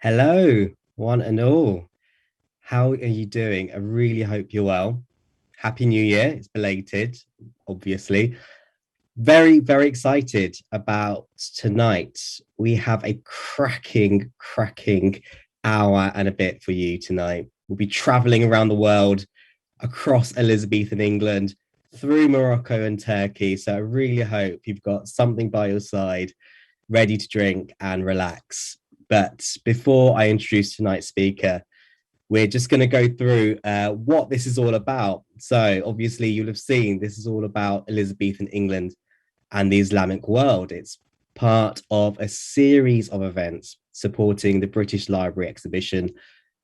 Hello, one and all. How are you doing? I really hope you're well. Happy New Year. It's belated, obviously. Very excited about tonight. We have a cracking hour and a bit for you tonight. We'll be traveling around the world, across Elizabethan England, through Morocco and Turkey. So I really hope you've got something by your side, ready to drink and relax. But before I introduce tonight's speaker, we're just going to go through what this is all about. So, obviously, you'll have seen this is all about Elizabethan England and the Islamic world. It's part of a series of events supporting the British Library exhibition,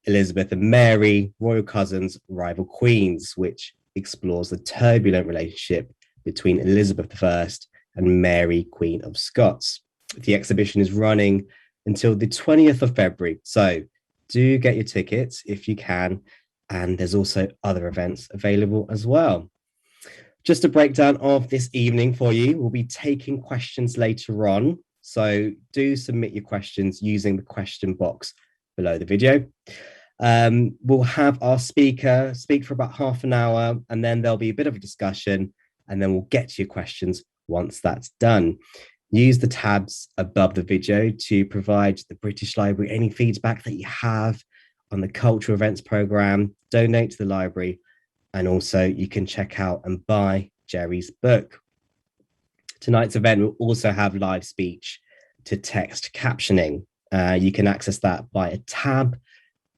Elizabeth and Mary, Royal Cousins, Rival Queens, which explores the turbulent relationship between Elizabeth I and Mary, Queen of Scots. The exhibition is running until the 20th of February. So do get your tickets if you can. And there's also other events available as well. Just a breakdown of this evening for you. We'll be taking questions later on. So do submit your questions using the question box below the video. We'll have our speaker speak for about half an hour, and then there'll be a bit of a discussion, and then we'll get to your questions once that's done. Use the tabs above the video to provide the British Library any feedback that you have on the cultural events program, donate to the library, and also you can check out and buy Jerry's book. Tonight's event will also have live speech to text captioning. You can access that by a tab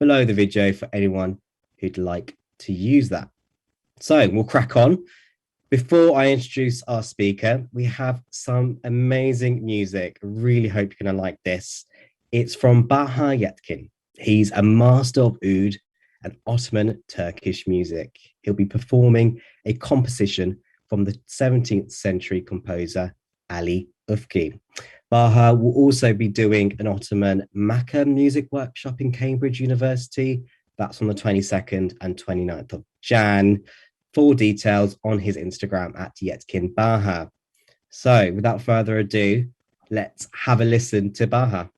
below the video for anyone who'd like to use that. So we'll crack on. Before I introduce our speaker, we have some amazing music. I really hope you're going to like this. It's from Baha Yetkin. He's a master of oud and Ottoman Turkish music. He'll be performing a composition from the 17th century composer Ali Ufki. Baha will also be doing an Ottoman Makkah music workshop in Cambridge University. That's on the 22nd and 29th of Jan. Full details on his Instagram at Yetkin Baha. So without further ado, let's have a listen to Baha.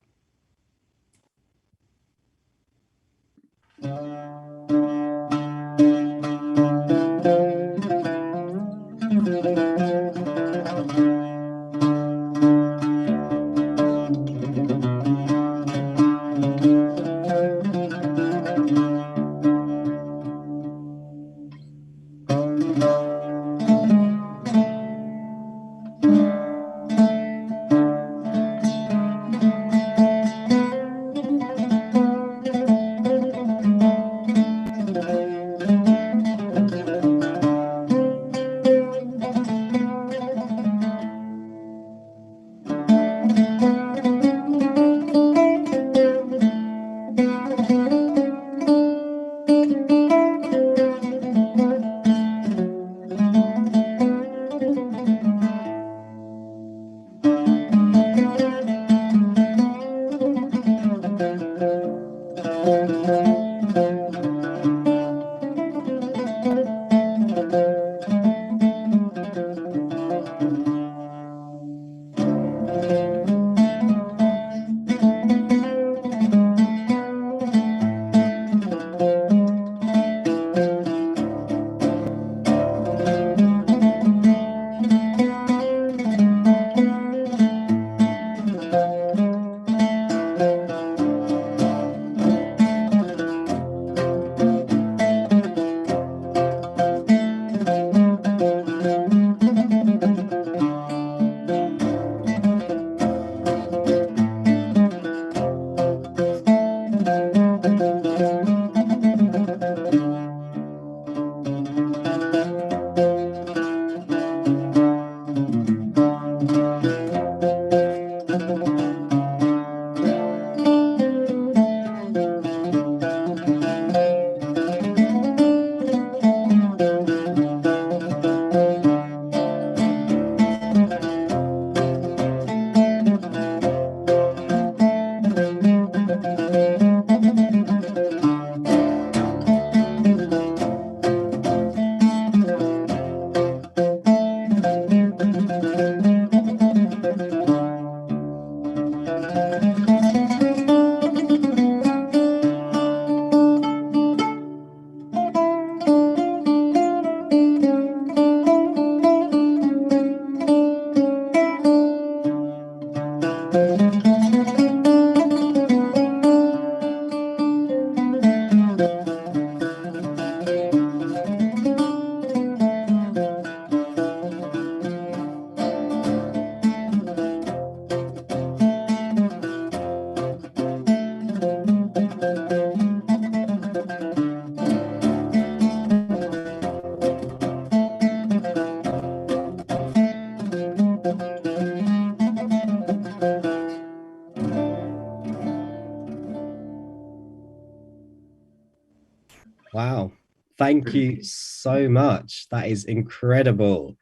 Wow. Thank you so much. That is incredible.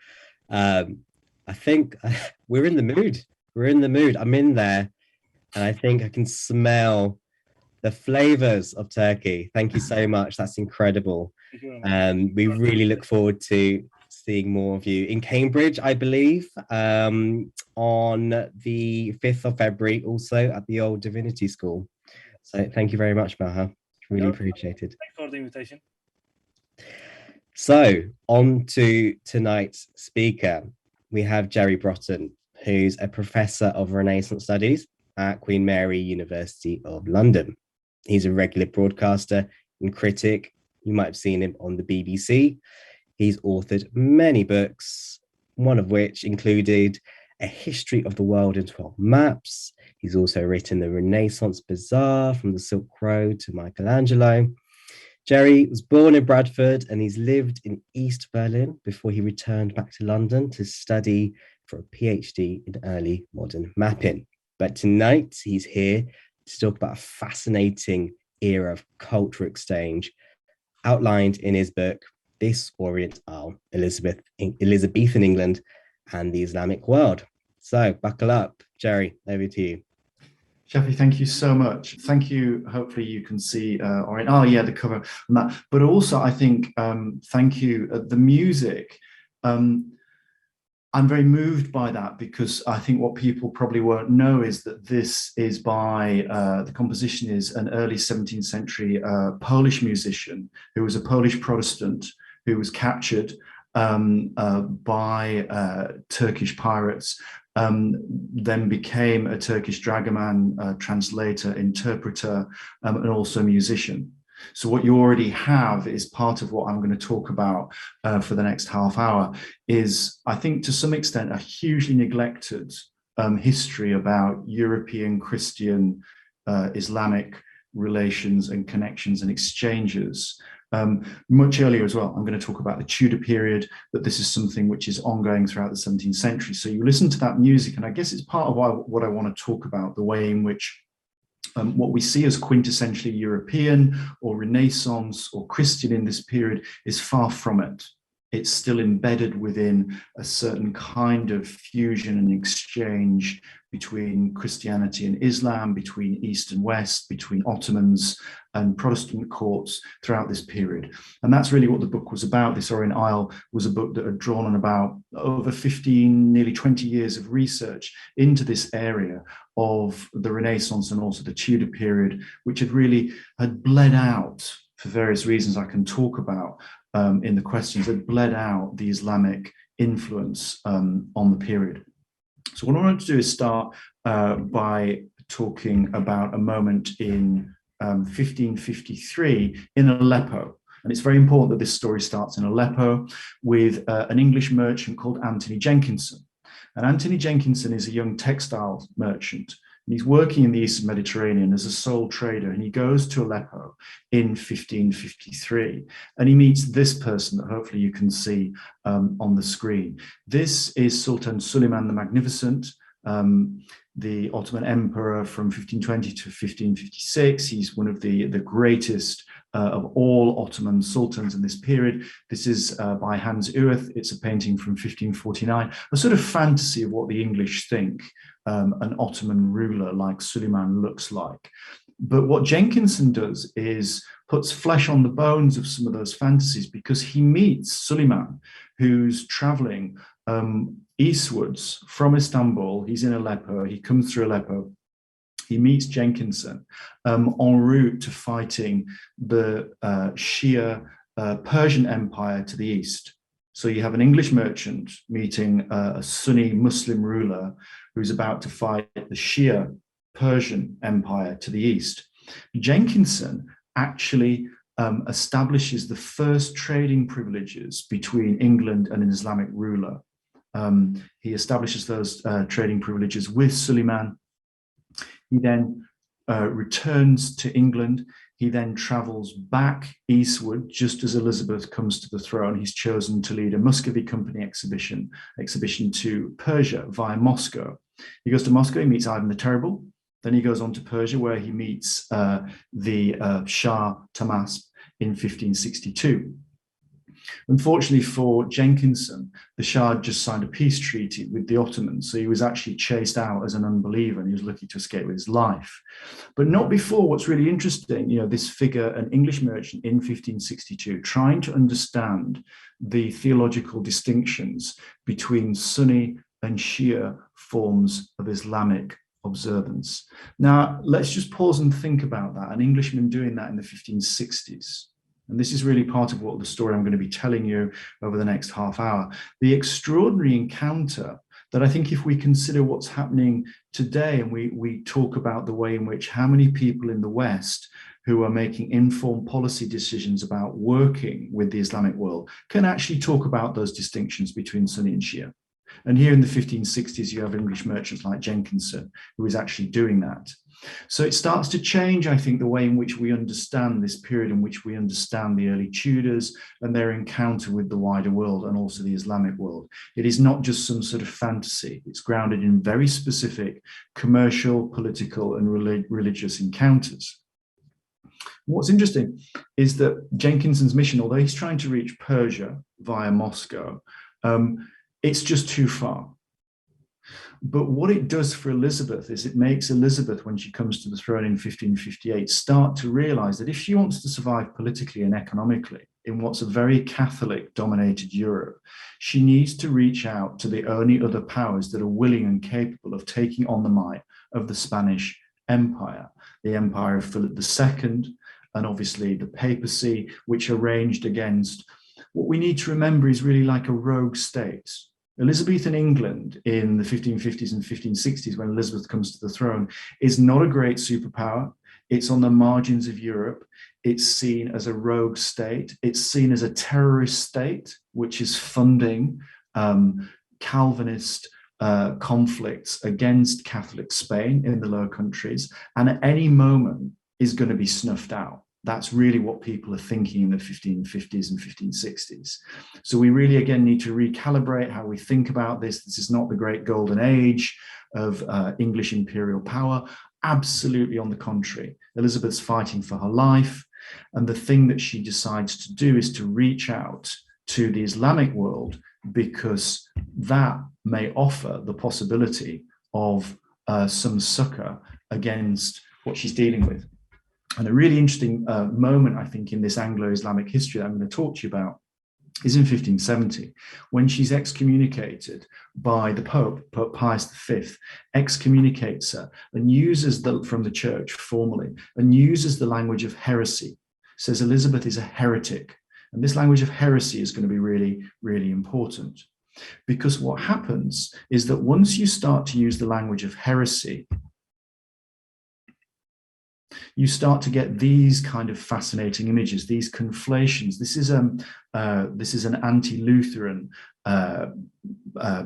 I think we're in the mood. We're in the mood. I'm in there, and I think I can smell the flavors of Turkey. Thank you so much. That's incredible. We really look forward to seeing more of you in Cambridge, I believe, on the 5th of February, also at the Old Divinity School. So thank you very much, Maha. Really appreciated. Thanks for the invitation. So on to tonight's speaker. We have Jerry Brotton, who's a professor of Renaissance Studies at Queen Mary University of London. He's a regular broadcaster and critic. You might have seen him on the BBC. He's authored many books, one of which included A History of the World in 12 Maps. He's also written The Renaissance Bazaar, From the Silk Road to Michelangelo. Jerry was born in Bradford and he's lived in East Berlin before he returned back to London to study for a PhD in early modern mapping. But tonight he's here to talk about a fascinating era of cultural exchange outlined in his book, This Orient Isle, Elizabethan England and the Islamic World. So buckle up, Jerry, over to you. Shafi, thank you so much. Thank you. Hopefully you can see Orient. Oh yeah, the cover on that. But also I think, thank you. The music, I'm very moved by that because I think what people probably won't know is that this is by, the composition is an early 17th century Polish musician who was a Polish Protestant who was captured by Turkish pirates, then became a Turkish dragoman, translator, interpreter, and also musician. So what you already have is part of what I'm going to talk about for the next half hour is, I think, to some extent, a hugely neglected history about European Christian Islamic relations and connections and exchanges. Much earlier as well, I'm going to talk about the Tudor period, but this is something which is ongoing throughout the 17th century. So you listen to that music, and I guess it's part of what I want to talk about, the way in which what we see as quintessentially European or Renaissance or Christian in this period is far from it. It's still embedded within a certain kind of fusion and exchange between Christianity and Islam, between East and West, between Ottomans and Protestant courts throughout this period. And that's really what the book was about. This Orient Isle was a book that had drawn on about over 15, nearly 20 years of research into this area of the Renaissance and also the Tudor period, which had bled out for various reasons I can talk about in the questions, had bled out the Islamic influence on the period. So what I wanted to do is start by talking about a moment in 1553 in Aleppo. And it's very important that this story starts in Aleppo with an English merchant called Anthony Jenkinson. And Anthony Jenkinson is a young textile merchant. And he's working in the Eastern Mediterranean as a sole trader, and he goes to Aleppo in 1553. And he meets this person that hopefully you can see on the screen. This is Sultan Suleiman the Magnificent, the Ottoman emperor from 1520 to 1556. He's one of the greatest of all Ottoman sultans in this period. This is by Hans Ueth. It's a painting from 1549, a sort of fantasy of what the English think an Ottoman ruler like Suleiman looks like. But what Jenkinson does is puts flesh on the bones of some of those fantasies, because he meets Suleiman, who's traveling eastwards from Istanbul. He's in Aleppo. He comes through Aleppo. He meets Jenkinson en route to fighting the Shia Persian Empire to the east. So you have an English merchant meeting a Sunni Muslim ruler who's about to fight the Shia Persian Empire to the east. Jenkinson actually establishes the first trading privileges between England and an Islamic ruler. He establishes those trading privileges with Suleiman. He then returns to England. He then travels back eastward just as Elizabeth comes to the throne. He's chosen to lead a Muscovy Company exhibition to Persia via Moscow. He goes to Moscow, he meets Ivan the Terrible. Then he goes on to Persia, where he meets the Shah Tahmasp in 1562. Unfortunately for Jenkinson, the Shah had just signed a peace treaty with the Ottomans, so he was actually chased out as an unbeliever, and he was lucky to escape with his life. But not before. What's really interesting, this figure, an English merchant in 1562, trying to understand the theological distinctions between Sunni and Shia forms of Islamic observance. Now, let's just pause and think about that. An Englishman doing that in the 1560s. And this is really part of what the story I'm going to be telling you over the next half hour. The extraordinary encounter that I think, if we consider what's happening today, and we talk about the way in which how many people in the West who are making informed policy decisions about working with the Islamic world can actually talk about those distinctions between Sunni and Shia. And here in the 1560s, you have English merchants like Jenkinson, who is actually doing that. So it starts to change, I think, the way in which we understand this period, in which we understand the early Tudors and their encounter with the wider world and also the Islamic world. It is not just some sort of fantasy. It's grounded in very specific commercial, political, and religious encounters. What's interesting is that Jenkinson's mission, although he's trying to reach Persia via Moscow, it's just too far. But what it does for Elizabeth is it makes Elizabeth, when she comes to the throne in 1558, start to realize that if she wants to survive politically and economically in what's a very Catholic-dominated Europe, she needs to reach out to the only other powers that are willing and capable of taking on the might of the Spanish Empire, the empire of Philip II, and obviously the papacy, which are ranged against what we need to remember is really like a rogue state. Elizabethan England in the 1550s and 1560s, when Elizabeth comes to the throne, is not a great superpower. It's on the margins of Europe. It's seen as a rogue state. It's seen as a terrorist state, which is funding Calvinist conflicts against Catholic Spain in the Low Countries, and at any moment is going to be snuffed out. That's really what people are thinking in the 1550s and 1560s. So we really, again, need to recalibrate how we think about this. This is not the great golden age of English imperial power. Absolutely on the contrary. Elizabeth's fighting for her life. And the thing that she decides to do is to reach out to the Islamic world, because that may offer the possibility of some succor against what she's dealing with. And a really interesting moment, I think, in this Anglo-Islamic history that I'm going to talk to you about is in 1570, when she's excommunicated by the Pope. Pope Pius V excommunicates her and uses from the church formally, and uses the language of heresy, says Elizabeth is a heretic. And this language of heresy is going to be really, really important. Because what happens is that once you start to use the language of heresy, you start to get these kind of fascinating images, these conflations. This is an anti-Lutheran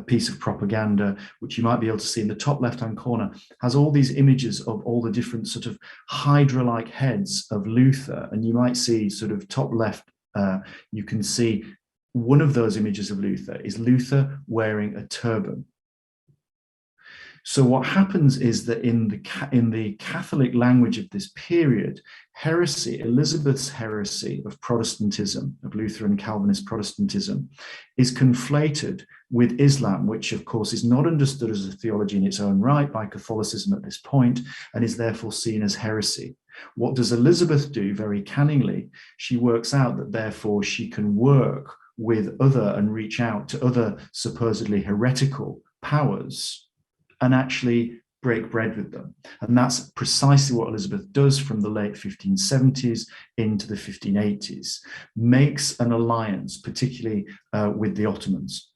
piece of propaganda, which you might be able to see in the top left-hand corner, has all these images of all the different sort of Hydra-like heads of Luther. And you might see sort of top left, you can see one of those images of Luther is Luther wearing a turban. So what happens is that in the Catholic language of this period, heresy, Elizabeth's heresy of Protestantism, of Lutheran Calvinist Protestantism, is conflated with Islam, which of course is not understood as a theology in its own right by Catholicism at this point, and is therefore seen as heresy. What does Elizabeth do? Very canningly, she works out that therefore she can work with other and reach out to other supposedly heretical powers and actually break bread with them. And that's precisely what Elizabeth does from the late 1570s into the 1580s, makes an alliance, particularly with the Ottomans.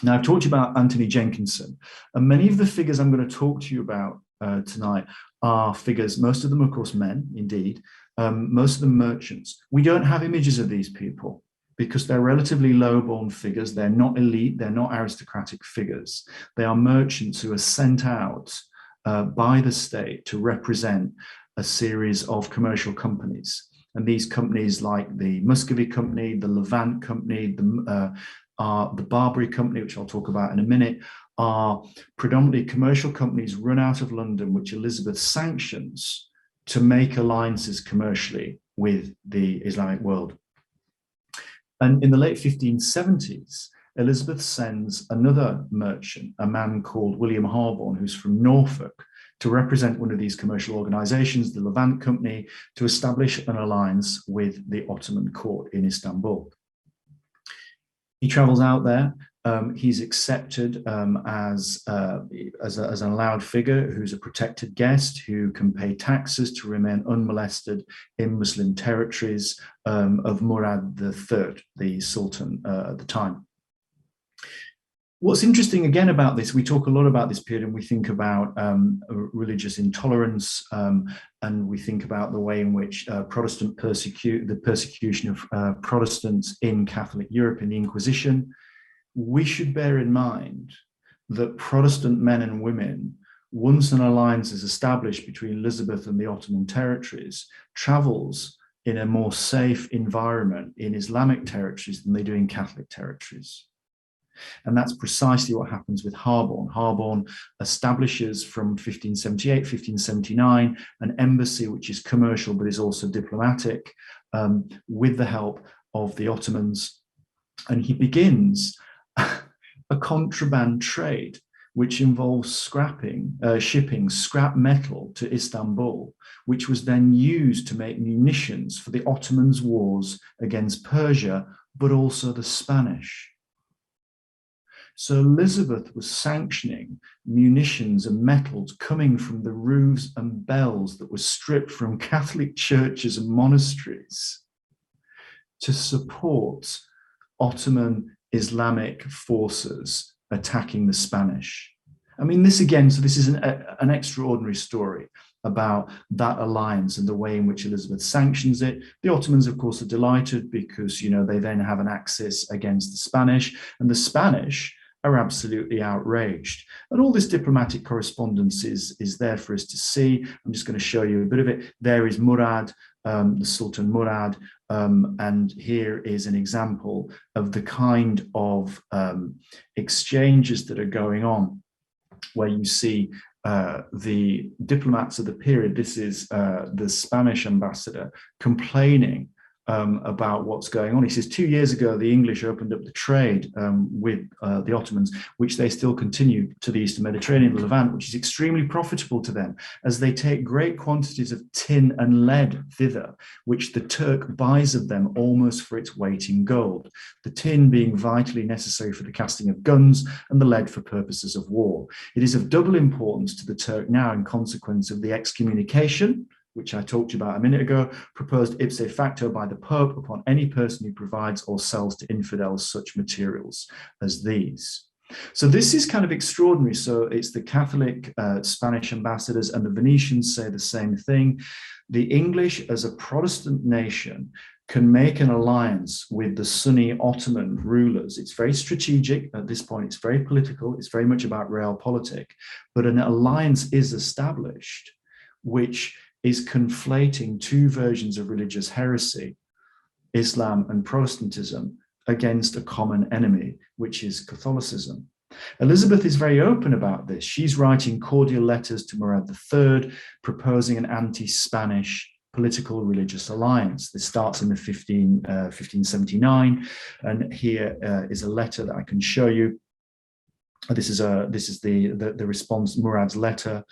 Now, I've talked to you about Anthony Jenkinson, and many of the figures I'm going to talk to you about tonight are figures, most of them, of course, men, indeed, most of them merchants. We don't have images of these people because they're relatively low-born figures. They're not elite, they're not aristocratic figures. They are merchants who are sent out by the state to represent a series of commercial companies. And these companies, like the Muscovy Company, the Levant Company, the Barbary Company, which I'll talk about in a minute, are predominantly commercial companies run out of London, which Elizabeth sanctions to make alliances commercially with the Islamic world. And in the late 1570s, Elizabeth sends another merchant, a man called William Harborne, who's from Norfolk, to represent one of these commercial organizations, the Levant Company, to establish an alliance with the Ottoman court in Istanbul. He travels out there. He's accepted as an allowed figure who's a protected guest who can pay taxes to remain unmolested in Muslim territories of Murad III, the Sultan at the time. What's interesting again about this, we talk a lot about this period and we think about religious intolerance and we think about the way in which the persecution of Protestants in Catholic Europe in the Inquisition. We should bear in mind that Protestant men and women, once an alliance is established between Elizabeth and the Ottoman territories, travels in a more safe environment in Islamic territories than they do in Catholic territories. And that's precisely what happens with Harborne. Harborne establishes from 1578, 1579, an embassy which is commercial but is also diplomatic with the help of the Ottomans. And he begins a contraband trade which involves shipping scrap metal to Istanbul, which was then used to make munitions for the Ottomans' wars against Persia, but also the Spanish. So Elizabeth was sanctioning munitions and metals coming from the roofs and bells that were stripped from Catholic churches and monasteries to support Ottoman Islamic forces attacking the Spanish. I mean, this again, so this is an extraordinary story about that alliance and the way in which Elizabeth sanctions it. The Ottomans, of course, are delighted because, you know, they then have an axis against the Spanish, and the Spanish are absolutely outraged. And all this diplomatic correspondence is there for us to see. I'm just going to show you a bit of it. There is Murad, the Sultan Murad, and here is an example of the kind of exchanges that are going on, where you see the diplomats of the period. This is the Spanish ambassador complaining about what's going on. He says 2 years ago, the English opened up the trade with the Ottomans, which they still continue to the Eastern Mediterranean, the Levant, which is extremely profitable to them as they take great quantities of tin and lead thither, which the Turk buys of them almost for its weight in gold. The tin being vitally necessary for the casting of guns and the lead for purposes of war. It is of double importance to the Turk now in consequence of the excommunication, which I talked to you about a minute ago, proposed ipse facto by the Pope upon any person who provides or sells to infidels such materials as these. So this is kind of extraordinary. So it's the Catholic Spanish ambassadors, and the Venetians say the same thing. The English, as a Protestant nation, can make an alliance with the Sunni Ottoman rulers. It's very strategic at this point. It's very political. It's very much about realpolitik. But an alliance is established, which is conflating two versions of religious heresy, Islam and Protestantism, against a common enemy, which is Catholicism. Elizabeth is very open about this. She's writing cordial letters to Murad III, proposing an anti-Spanish political religious alliance. This starts in the 1579, and here is a letter that I can show you. This is the response, Murad's letter.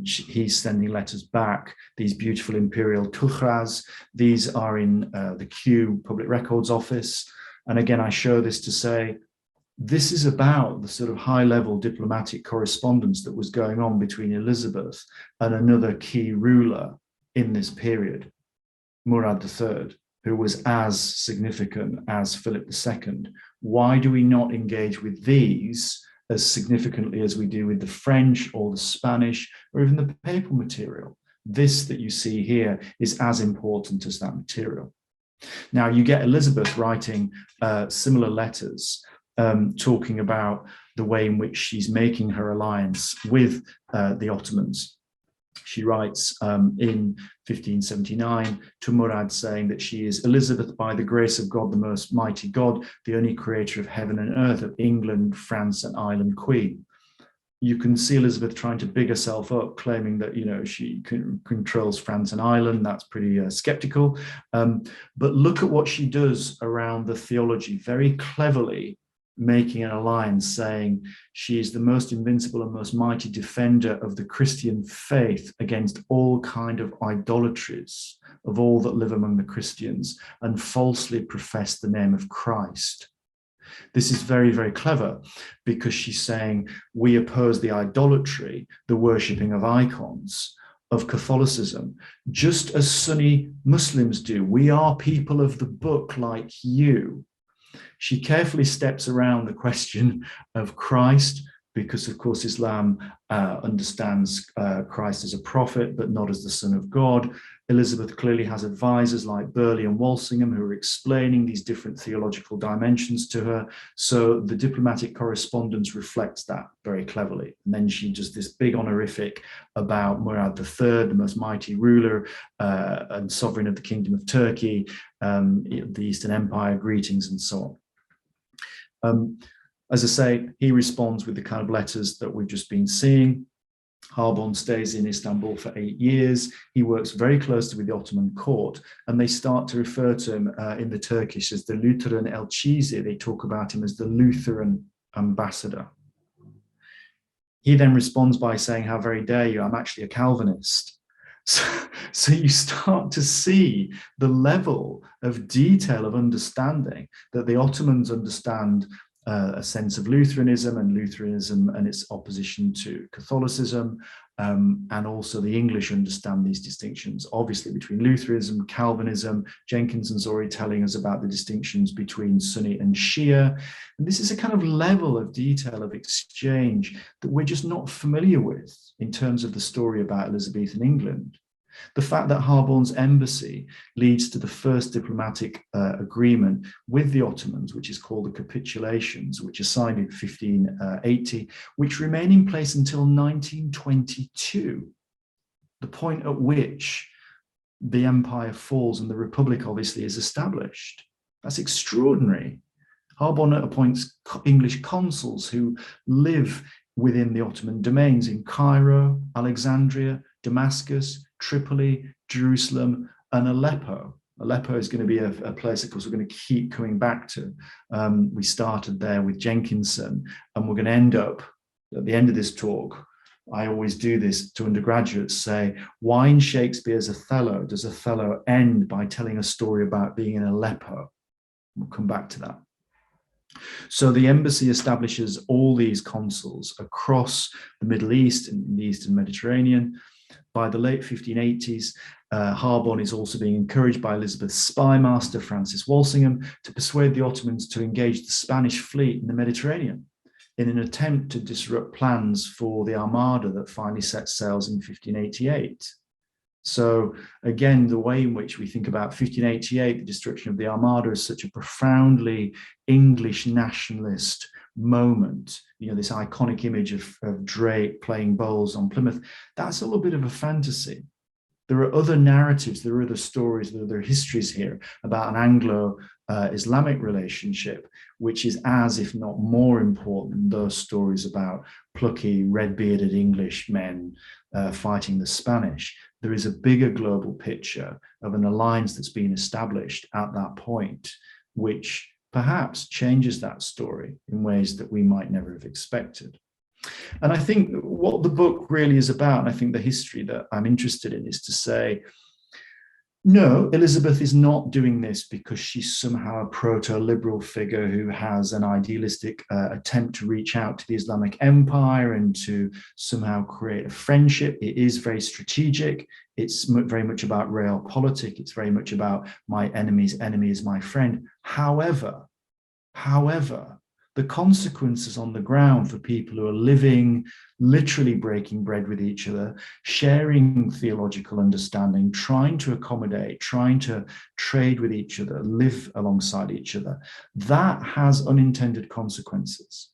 He's sending letters back, these beautiful imperial tukhras. These are in the Kew Public Records Office. And again, I show this to say, this is about the sort of high-level diplomatic correspondence that was going on between Elizabeth and another key ruler in this period, Murad III, who was as significant as Philip II. Why do we not engage with these as significantly as we do with the French or the Spanish or even the papal material? This that you see here is as important as that material. Now, you get Elizabeth writing similar letters, talking about the way in which she's making her alliance with the Ottomans. She writes in 1579 to Murad, saying that she is Elizabeth, by the grace of God, the most mighty God, the only creator of heaven and earth, of England, France, and Ireland queen. You can see Elizabeth trying to big herself up, claiming that, you know, she controls France and Ireland. That's pretty skeptical. But look at what she does around the theology, very cleverly making an alliance, saying she is the most invincible and most mighty defender of the Christian faith against all kind of idolatries of all that live among the Christians and falsely profess the name of Christ. This is very, very clever, because she's saying we oppose the idolatry, the worshipping of icons, of Catholicism, just as Sunni Muslims do. We are people of the book like you. She carefully steps around the question of Christ, because, of course, Islam understands Christ as a prophet, but not as the Son of God. Elizabeth clearly has advisors like Burley and Walsingham who are explaining these different theological dimensions to her. So the diplomatic correspondence reflects that very cleverly. And then she does this big honorific about Murad III, the most mighty ruler and sovereign of the Kingdom of Turkey, the Eastern Empire, greetings, and so on. As I say, he responds with the kind of letters that we've just been seeing. Harborne stays in Istanbul for 8 years. He works very closely with the Ottoman court, and they start to refer to him in the Turkish as the Lutheran Elçisi. They talk about him as the Lutheran ambassador. He then responds by saying, "How very dare you, I'm actually a Calvinist." So you start to see the level of detail of understanding that the Ottomans understand a sense of Lutheranism and its opposition to Catholicism, and also the English understand these distinctions, obviously, between Lutheranism, Calvinism. Jenkinson's already telling us about the distinctions between Sunni and Shia. And this is a kind of level of detail of exchange that we're just not familiar with in terms of the story about Elizabethan England. The fact that Harborne's embassy leads to the first diplomatic agreement with the Ottomans, which is called the capitulations, which are signed in 1580, which remain in place until 1922, the point at which the empire falls and the republic obviously is established. That's extraordinary. Harborne appoints English consuls who live within the Ottoman domains in Cairo, Alexandria, Damascus, Tripoli, Jerusalem, and Aleppo. Aleppo is going to be a place, of course, we're going to keep coming back to. We started there with Jenkinson, and we're going to end up at the end of this talk. I always do this to undergraduates, say, why in Shakespeare's Othello does Othello end by telling a story about being in Aleppo? We'll come back to that. So the embassy establishes all these consuls across the Middle East and the Eastern Mediterranean. By the late 1580s, Harborne is also being encouraged by Elizabeth's spy master, Francis Walsingham, to persuade the Ottomans to engage the Spanish fleet in the Mediterranean in an attempt to disrupt plans for the Armada that finally set sails in 1588. So again, the way in which we think about 1588, the destruction of the Armada, is such a profoundly English nationalist moment. You know, this iconic image of Drake playing bowls on Plymouth, that's all a bit of a fantasy. There are other narratives, there are other stories, there are histories here about an Anglo-Islamic relationship, which is as, if not more important than those stories about plucky, red-bearded English men fighting the Spanish. There is a bigger global picture of an alliance that's been established at that point, which perhaps changes that story in ways that we might never have expected. And I think what the book really is about, and I think the history that I'm interested in, is to say, no, Elizabeth is not doing this because she's somehow a proto-liberal figure who has an idealistic attempt to reach out to the Islamic Empire and to somehow create a friendship. It is very strategic. It's very much about realpolitik. It's very much about my enemy's enemy is my friend. However, the consequences on the ground for people who are living, literally breaking bread with each other, sharing theological understanding, trying to accommodate, trying to trade with each other, live alongside each other, that has unintended consequences.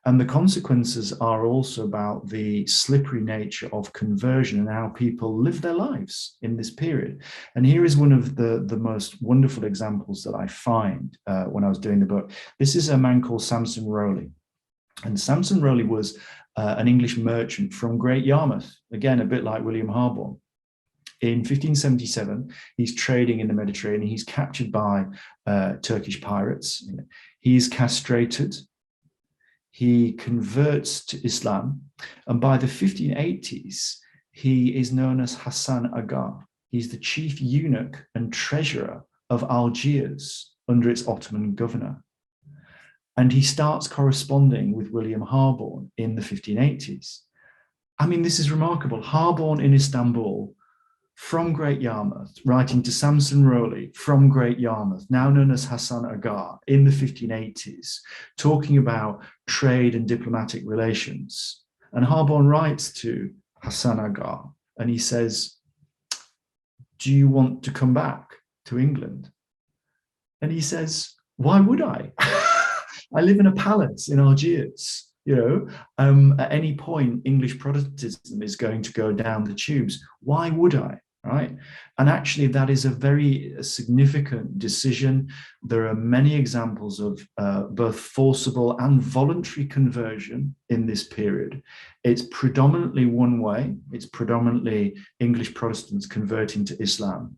And the consequences are also about the slippery nature of conversion and how people live their lives in this period. And here is one of the most wonderful examples that I find when I was doing the book. This is a man called Samson Rowley. And Samson Rowley was an English merchant from Great Yarmouth, again, a bit like William Harborne. In 1577, he's trading in the Mediterranean. He's captured by Turkish pirates. He's castrated. He converts to Islam, and by the 1580s, he is known as Hassan Aga. He's the chief eunuch and treasurer of Algiers under its Ottoman governor. And he starts corresponding with William Harborne in the 1580s. I mean, this is remarkable. Harborne in Istanbul, from Great Yarmouth, writing to Samson Rowley from Great Yarmouth, now known as Hassan Aga, in the 1580s, talking about trade and diplomatic relations. And Harborne writes to Hassan Aga, and he says, do you want to come back to England? And he says, why would I? I live in a palace in Algiers. At any point, English Protestantism is going to go down the tubes. Why would I? Right. And actually, that is a very significant decision. There are many examples of both forcible and voluntary conversion in this period. It's predominantly one way. It's predominantly English Protestants converting to Islam.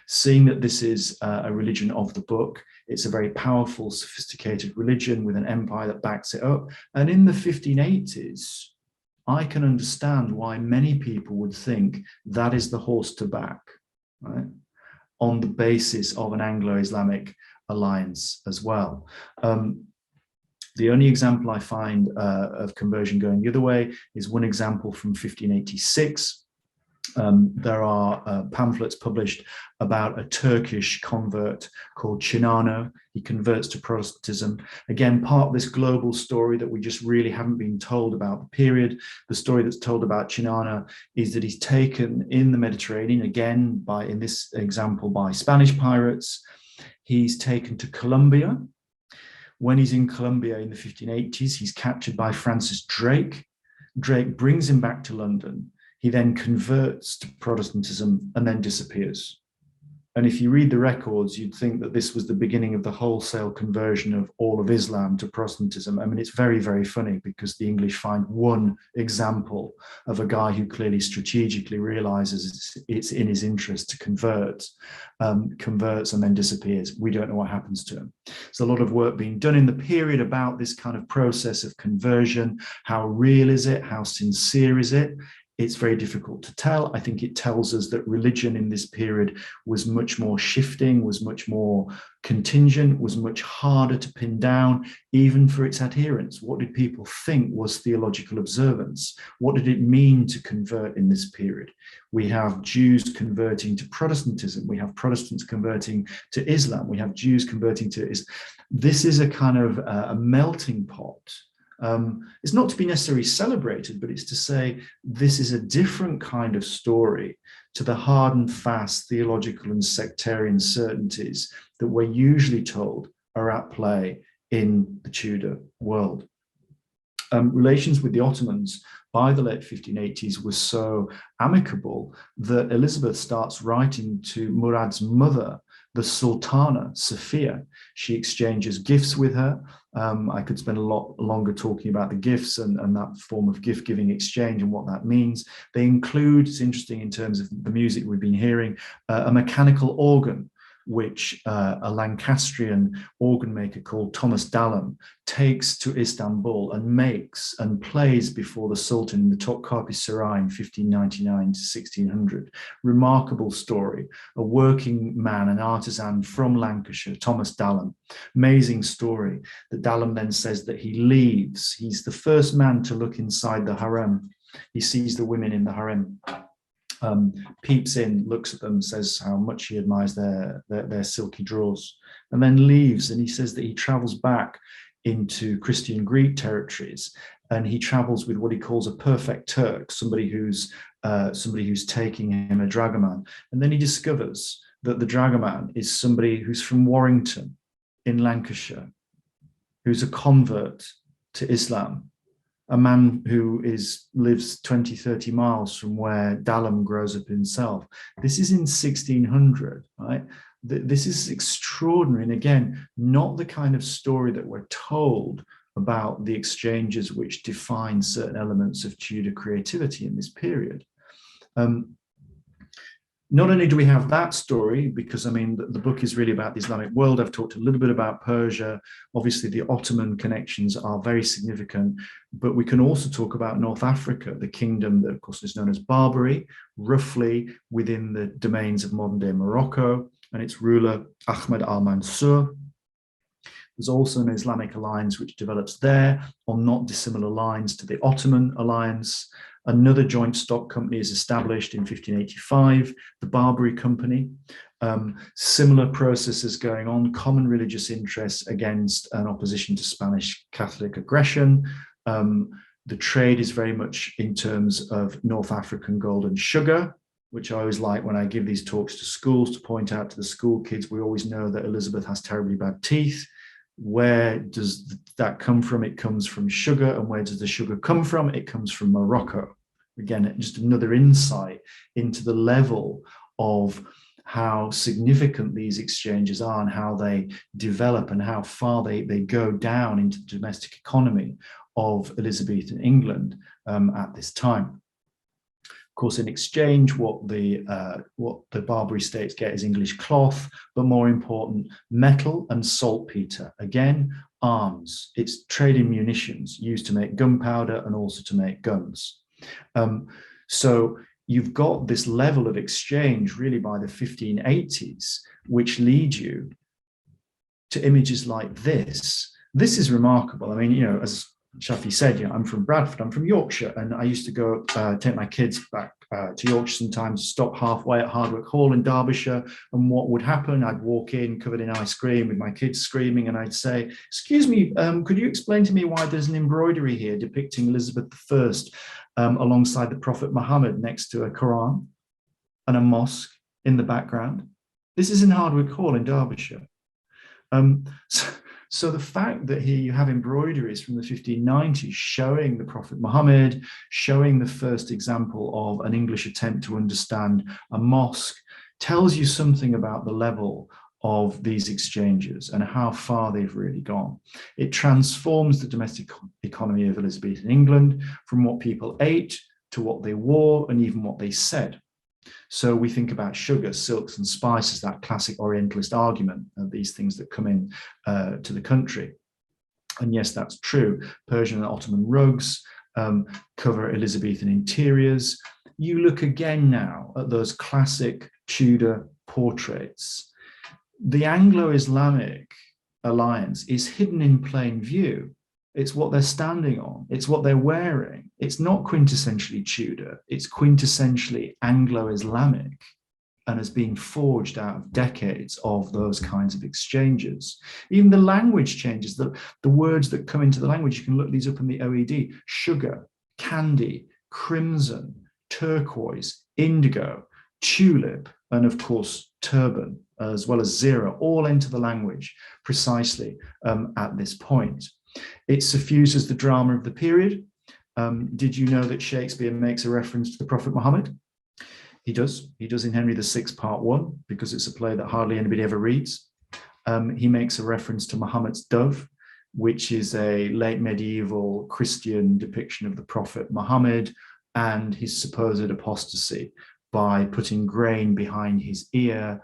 Seeing that this is a religion of the book, it's a very powerful, sophisticated religion with an empire that backs it up. And in the 1580s, I can understand why many people would think that is the horse to back, right? On the basis of an Anglo-Islamic alliance as well. The only example I find of conversion going the other way is one example from 1586. There are pamphlets published about a Turkish convert called Chinano. He converts to Protestantism. Again, part of this global story that we just really haven't been told about the period. The story that's told about Chinano is that he's taken in the Mediterranean, again, in this example, by Spanish pirates. He's taken to Colombia. When he's in Colombia in the 1580s, he's captured by Francis Drake. Drake brings him back to London. He then converts to Protestantism and then disappears. And if you read the records, you'd think that this was the beginning of the wholesale conversion of all of Islam to Protestantism. I mean, it's very, very funny because the English find one example of a guy who clearly strategically realizes it's in his interest to converts and then disappears. We don't know what happens to him. There's a lot of work being done in the period about this kind of process of conversion. How real is it? How sincere is it? It's very difficult to tell. I think it tells us that religion in this period was much more shifting, was much more contingent, was much harder to pin down, even for its adherents. What did people think was theological observance? What did it mean to convert in this period? We have Jews converting to Protestantism. We have Protestants converting to Islam. We have Jews converting to Islam. This is a kind of a melting pot. It's not to be necessarily celebrated, but it's to say this is a different kind of story to the hard and fast theological and sectarian certainties that we're usually told are at play in the Tudor world. Relations with the Ottomans by the late 1580s was so amicable that Elizabeth starts writing to Murad's mother, the Sultana Sophia. She exchanges gifts with her. I could spend a lot longer talking about the gifts and that form of gift-giving exchange and what that means. They include, it's interesting in terms of the music we've been hearing, a mechanical organ, which a Lancastrian organ maker called Thomas Dallam takes to Istanbul and makes and plays before the Sultan in the Topkapi Sarai in 1599 to 1600. Remarkable story. A working man, an artisan from Lancashire, Thomas Dallam. Amazing story that Dallam then says that he leaves. He's the first man to look inside the harem. He sees the women in the harem. Peeps in, looks at them, says how much he admires their silky drawers, and then leaves. And he says that he travels back into Christian Greek territories, and he travels with what he calls a perfect Turk, somebody who's taking him a dragoman, and then he discovers that the dragoman is somebody who's from Warrington in Lancashire, who's a convert to Islam, a man who lives 20, 30 miles from where Dallam grows up himself. This is in 1600, right? This is extraordinary. And again, not the kind of story that we're told about the exchanges which define certain elements of Tudor creativity in this period. Not only do we have that story, because I mean, the book is really about the Islamic world. I've talked a little bit about Persia. Obviously, the Ottoman connections are very significant, but we can also talk about North Africa, the kingdom that, of course, is known as Barbary, roughly within the domains of modern-day Morocco, and its ruler, Ahmed al-Mansur. There's also an Islamic alliance which develops there on not dissimilar lines to the Ottoman alliance. Another joint stock company is established in 1585, the Barbary Company. Similar processes going on, common religious interests against an opposition to Spanish Catholic aggression. The trade is very much in terms of North African gold and sugar, which I always like when I give these talks to schools to point out to the school kids. We always know that Elizabeth has terribly bad teeth. Where does that come from? It comes from sugar. And where does the sugar come from? It comes from Morocco. Again, just another insight into the level of how significant these exchanges are and how they develop and how far they go down into the domestic economy of Elizabethan England at this time. Of course, in exchange, what the Barbary states get is English cloth, but more important, metal and saltpeter. Again, arms. It's trade in munitions used to make gunpowder and also to make guns. So you've got this level of exchange really by the 1580s, which lead you to images like this. This is remarkable. I mean, you know, as Shafi said, you know, I'm from Bradford, I'm from Yorkshire, and I used to go take my kids back to Yorkshire sometimes, stop halfway at Hardwick Hall in Derbyshire, and what would happen, I'd walk in covered in ice cream with my kids screaming, and I'd say, excuse me, could you explain to me why there's an embroidery here depicting Elizabeth I alongside the Prophet Muhammad next to a Quran and a mosque in the background? This is in Hardwick Hall in Derbyshire. So the fact that here you have embroideries from the 1590s showing the Prophet Muhammad, showing the first example of an English attempt to understand a mosque, tells you something about the level of these exchanges and how far they've really gone. It transforms the domestic economy of Elizabethan England from what people ate to what they wore and even what they said. So we think about sugar, silks, and spices, that classic Orientalist argument of these things that come in to the country. And yes, that's true. Persian and Ottoman rugs cover Elizabethan interiors. You look again now at those classic Tudor portraits. The Anglo-Islamic alliance is hidden in plain view. It's what they're standing on. It's what they're wearing. It's not quintessentially Tudor. It's quintessentially Anglo-Islamic and has been forged out of decades of those kinds of exchanges. Even the language changes. The words that come into the language, you can look these up in the OED: sugar, candy, crimson, turquoise, indigo, tulip, and of course, turban, as well as zira, all enter the language precisely at this point. It suffuses the drama of the period. Did you know that Shakespeare makes a reference to the Prophet Muhammad? He does. He does in Henry VI, Part 1, because it's a play that hardly anybody ever reads. He makes a reference to Muhammad's dove, which is a late medieval Christian depiction of the Prophet Muhammad and his supposed apostasy by putting grain behind his ear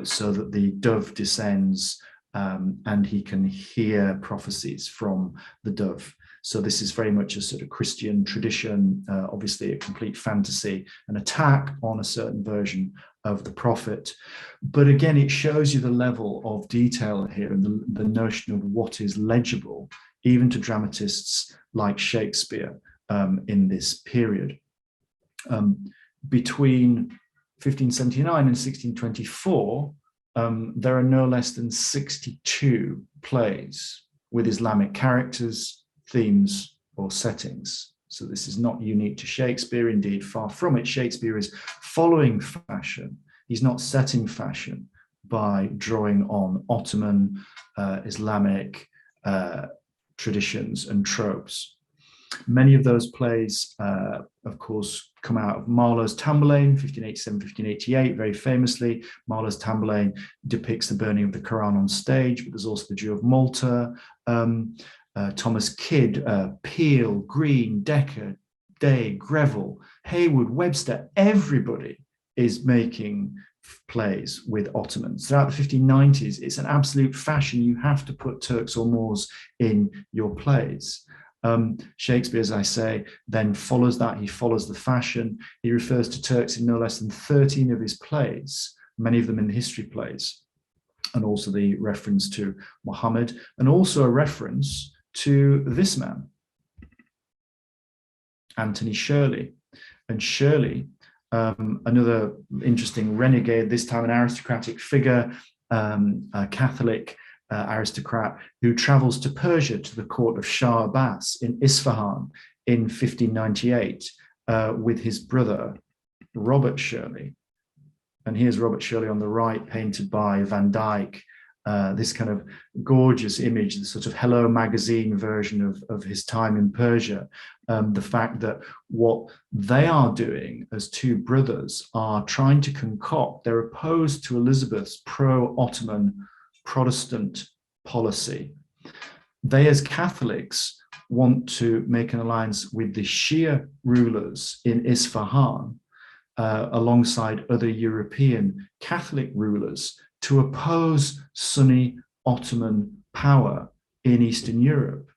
so that the dove descends and he can hear prophecies from the dove. So this is very much a sort of Christian tradition, obviously a complete fantasy, an attack on a certain version of the prophet. But again, it shows you the level of detail here and the notion of what is legible, even to dramatists like Shakespeare in this period. Between 1579 and 1624, there are no less than 62 plays with Islamic characters, themes, or settings. So this is not unique to Shakespeare. Indeed, far from it. Shakespeare is following fashion. He's not setting fashion by drawing on Ottoman, Islamic traditions and tropes. Many of those plays, of course, come out of Marlowe's Tamburlaine, 1587, 1588, very famously. Marlowe's Tamburlaine depicts the burning of the Quran on stage, but there's also the Jew of Malta, Thomas Kidd, Peel, Green, Decker, Day, Greville, Hayward, Webster, everybody is making plays with Ottomans. Throughout the 1590s, it's an absolute fashion. You have to put Turks or Moors in your plays. Shakespeare, as I say, then follows that. He follows the fashion. He refers to Turks in no less than 13 of his plays, many of them in the history plays, and also the reference to Muhammad, and also a reference to this man, Anthony Shirley. And Shirley, another interesting renegade, this time an aristocratic figure, a Catholic aristocrat who travels to Persia, to the court of Shah Abbas in Isfahan in 1598 with his brother, Robert Shirley. And here's Robert Shirley on the right, painted by Van Dyck, this kind of gorgeous image, the sort of Hello magazine version of his time in Persia. The fact that what they are doing as two brothers are trying to concoct, they're opposed to Elizabeth's pro-Ottoman Protestant policy. They, as Catholics, want to make an alliance with the Shia rulers in Isfahan, alongside other European Catholic rulers, to oppose Sunni Ottoman power in Eastern Europe.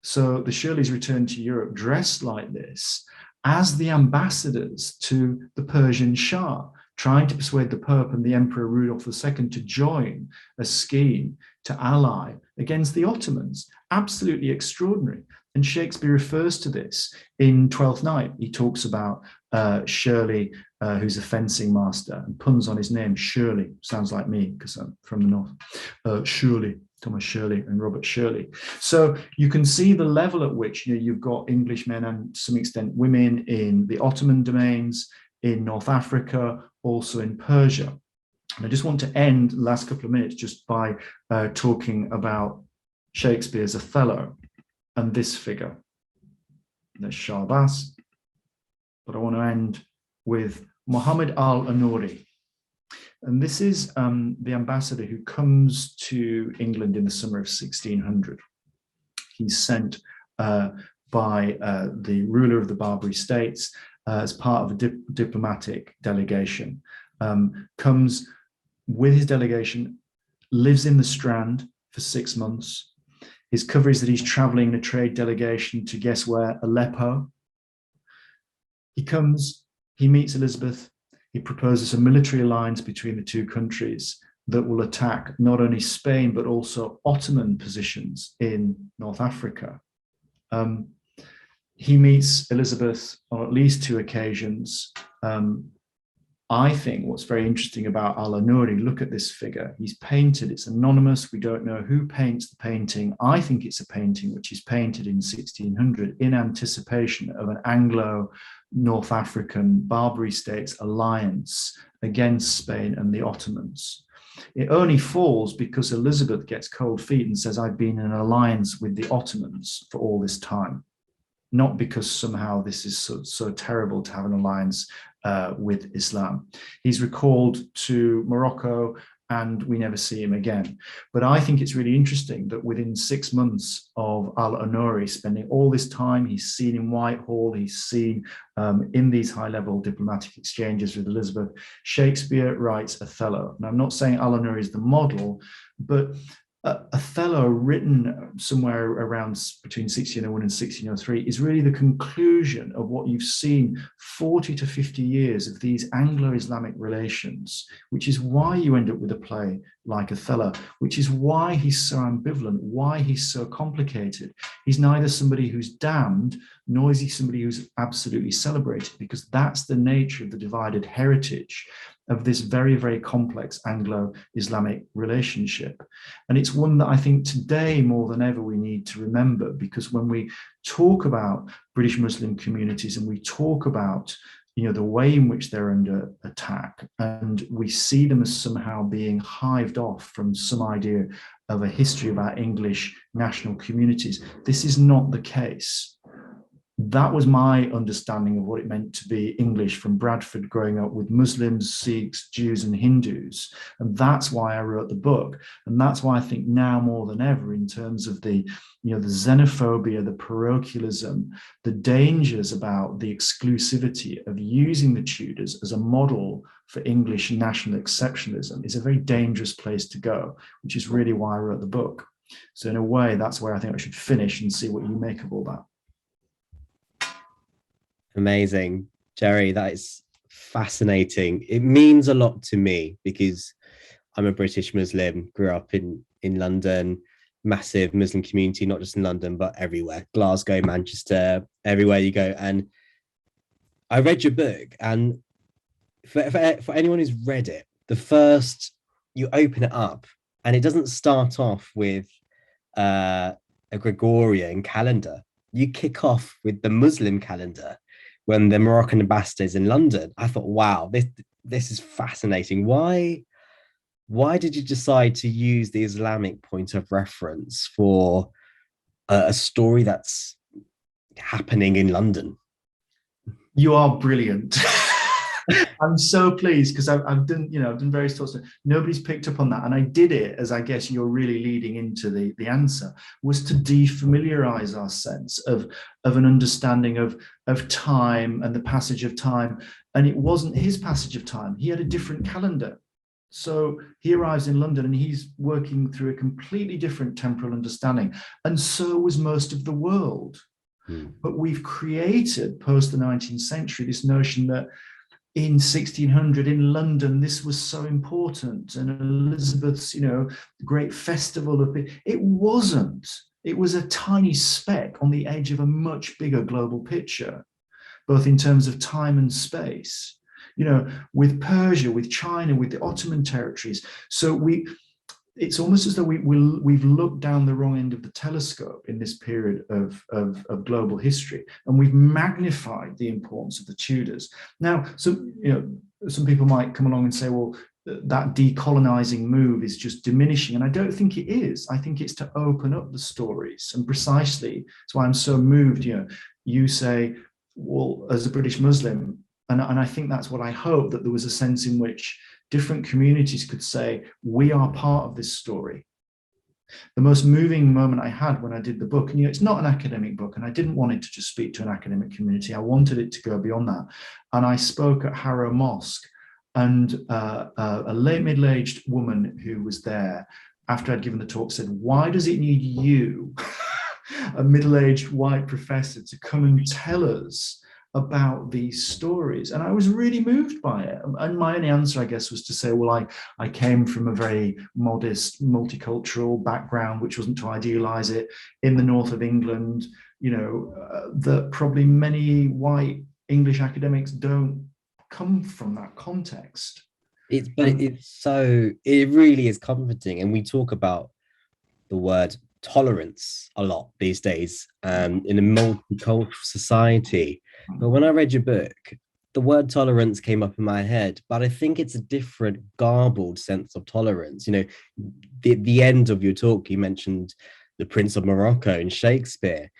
So the Shirleys returned to Europe dressed like this as the ambassadors to the Persian Shah, trying to persuade the Pope and the Emperor Rudolf II to join a scheme to ally against the Ottomans. Absolutely extraordinary. And Shakespeare refers to this in Twelfth Night. He talks about Shirley, who's a fencing master, and puns on his name, Shirley. Sounds like me because I'm from the north. Shirley, Thomas Shirley and Robert Shirley. So you can see the level at which you've got Englishmen and to some extent women in the Ottoman domains, in North Africa, also in Persia. And I just want to end the last couple of minutes just by talking about Shakespeare's Othello and this figure. There's Shah Abbas, but I want to end with Muhammad al-Anuri. And this is the ambassador who comes to England in the summer of 1600. He's sent by the ruler of the Barbary states as part of a diplomatic delegation, comes with his delegation, lives in the Strand for 6 months. His cover is that he's traveling in a trade delegation to, guess where, Aleppo. He comes, he meets Elizabeth, he proposes a military alliance between the two countries that will attack not only Spain, but also Ottoman positions in North Africa. He meets Elizabeth on at least 2 occasions. I think what's very interesting about al-Anuri, look at this figure. He's painted, it's anonymous. We don't know who paints the painting. I think it's a painting which is painted in 1600 in anticipation of an Anglo-North African Barbary states alliance against Spain and the Ottomans. It only falls because Elizabeth gets cold feet and says, I've been in an alliance with the Ottomans for all this time. Not because somehow this is so terrible to have an alliance with Islam. He's recalled to Morocco and we never see him again. But I think it's really interesting that within 6 months of al-Anuri spending all this time, he's seen in Whitehall, he's seen in these high-level diplomatic exchanges with Elizabeth, Shakespeare writes Othello. And I'm not saying al-Anuri is the model, but Othello, written somewhere around between 1601 and 1603, is really the conclusion of what you've seen 40 to 50 years of these Anglo-Islamic relations, which is why you end up with a play like Othello, which is why he's so ambivalent, why he's so complicated. He's neither somebody who's damned, nor is he somebody who's absolutely celebrated, because that's the nature of the divided heritage of this very, very complex Anglo-Islamic relationship. And it's one that I think today more than ever we need to remember, because when we talk about British Muslim communities and we talk about the way in which they're under attack, and we see them as somehow being hived off from some idea of a history about English national communities. This is not the case. That was my understanding of what it meant to be English from Bradford, growing up with Muslims, Sikhs, Jews, and Hindus. And that's why I wrote the book. And that's why I think now more than ever, in terms of the xenophobia, the parochialism, the dangers about the exclusivity of using the Tudors as a model for English national exceptionalism is a very dangerous place to go, which is really why I wrote the book. So in a way, that's where I think I should finish and see what you make of all that. Amazing, Jerry. That is fascinating. It means a lot to me because I'm a British Muslim, grew up in London, massive Muslim community, not just in London, but everywhere, Glasgow, Manchester, everywhere you go. And I read your book, and for anyone who's read it, the first, you open it up and it doesn't start off with a Gregorian calendar. You kick off with the Muslim calendar when the Moroccan ambassador is in London. I thought, wow, this is fascinating. Why did you decide to use the Islamic point of reference for a story that's happening in London? You are brilliant. I'm so pleased because I've done various talks. Nobody's picked up on that, and I did it, as I guess you're really leading into the answer, was to defamiliarize our sense of an understanding of time and the passage of time. And it wasn't his passage of time. He had a different calendar. So he arrives in London and he's working through a completely different temporal understanding. And so was most of the world. But we've created, post the 19th century, this notion that in 1600 in London, this was so important. And Elizabeth's, great festival of it wasn't. It was a tiny speck on the edge of a much bigger global picture, both in terms of time and space, with Persia, with China, with the Ottoman territories. So it's almost as though we've looked down the wrong end of the telescope in this period of global history, and we've magnified the importance of the Tudors. Now, some people might come along and say, well, that decolonizing move is just diminishing, and I don't think it is. I think it's to open up the stories, and precisely that's why I'm so moved. You say, well, as a British Muslim, and I think that's what I hope, that there was a sense in which different communities could say, we are part of this story. The most moving moment I had when I did the book, and it's not an academic book, and I didn't want it to just speak to an academic community. I wanted it to go beyond that. And I spoke at Harrow Mosque, and a late middle-aged woman who was there, after I'd given the talk, said, why does it need you, a middle-aged white professor, to come and tell us about these stories? And I was really moved by it. And my only answer, I guess, was to say, well, I came from a very modest multicultural background, which wasn't to idealize it, in the north of England, that probably many white English academics don't come from that context. It really is comforting. And we talk about the word tolerance a lot these days in a multicultural society. But when I read your book, the word tolerance came up in my head, but I think it's a different garbled sense of tolerance. The end of your talk, you mentioned the Prince of Morocco and Shakespeare.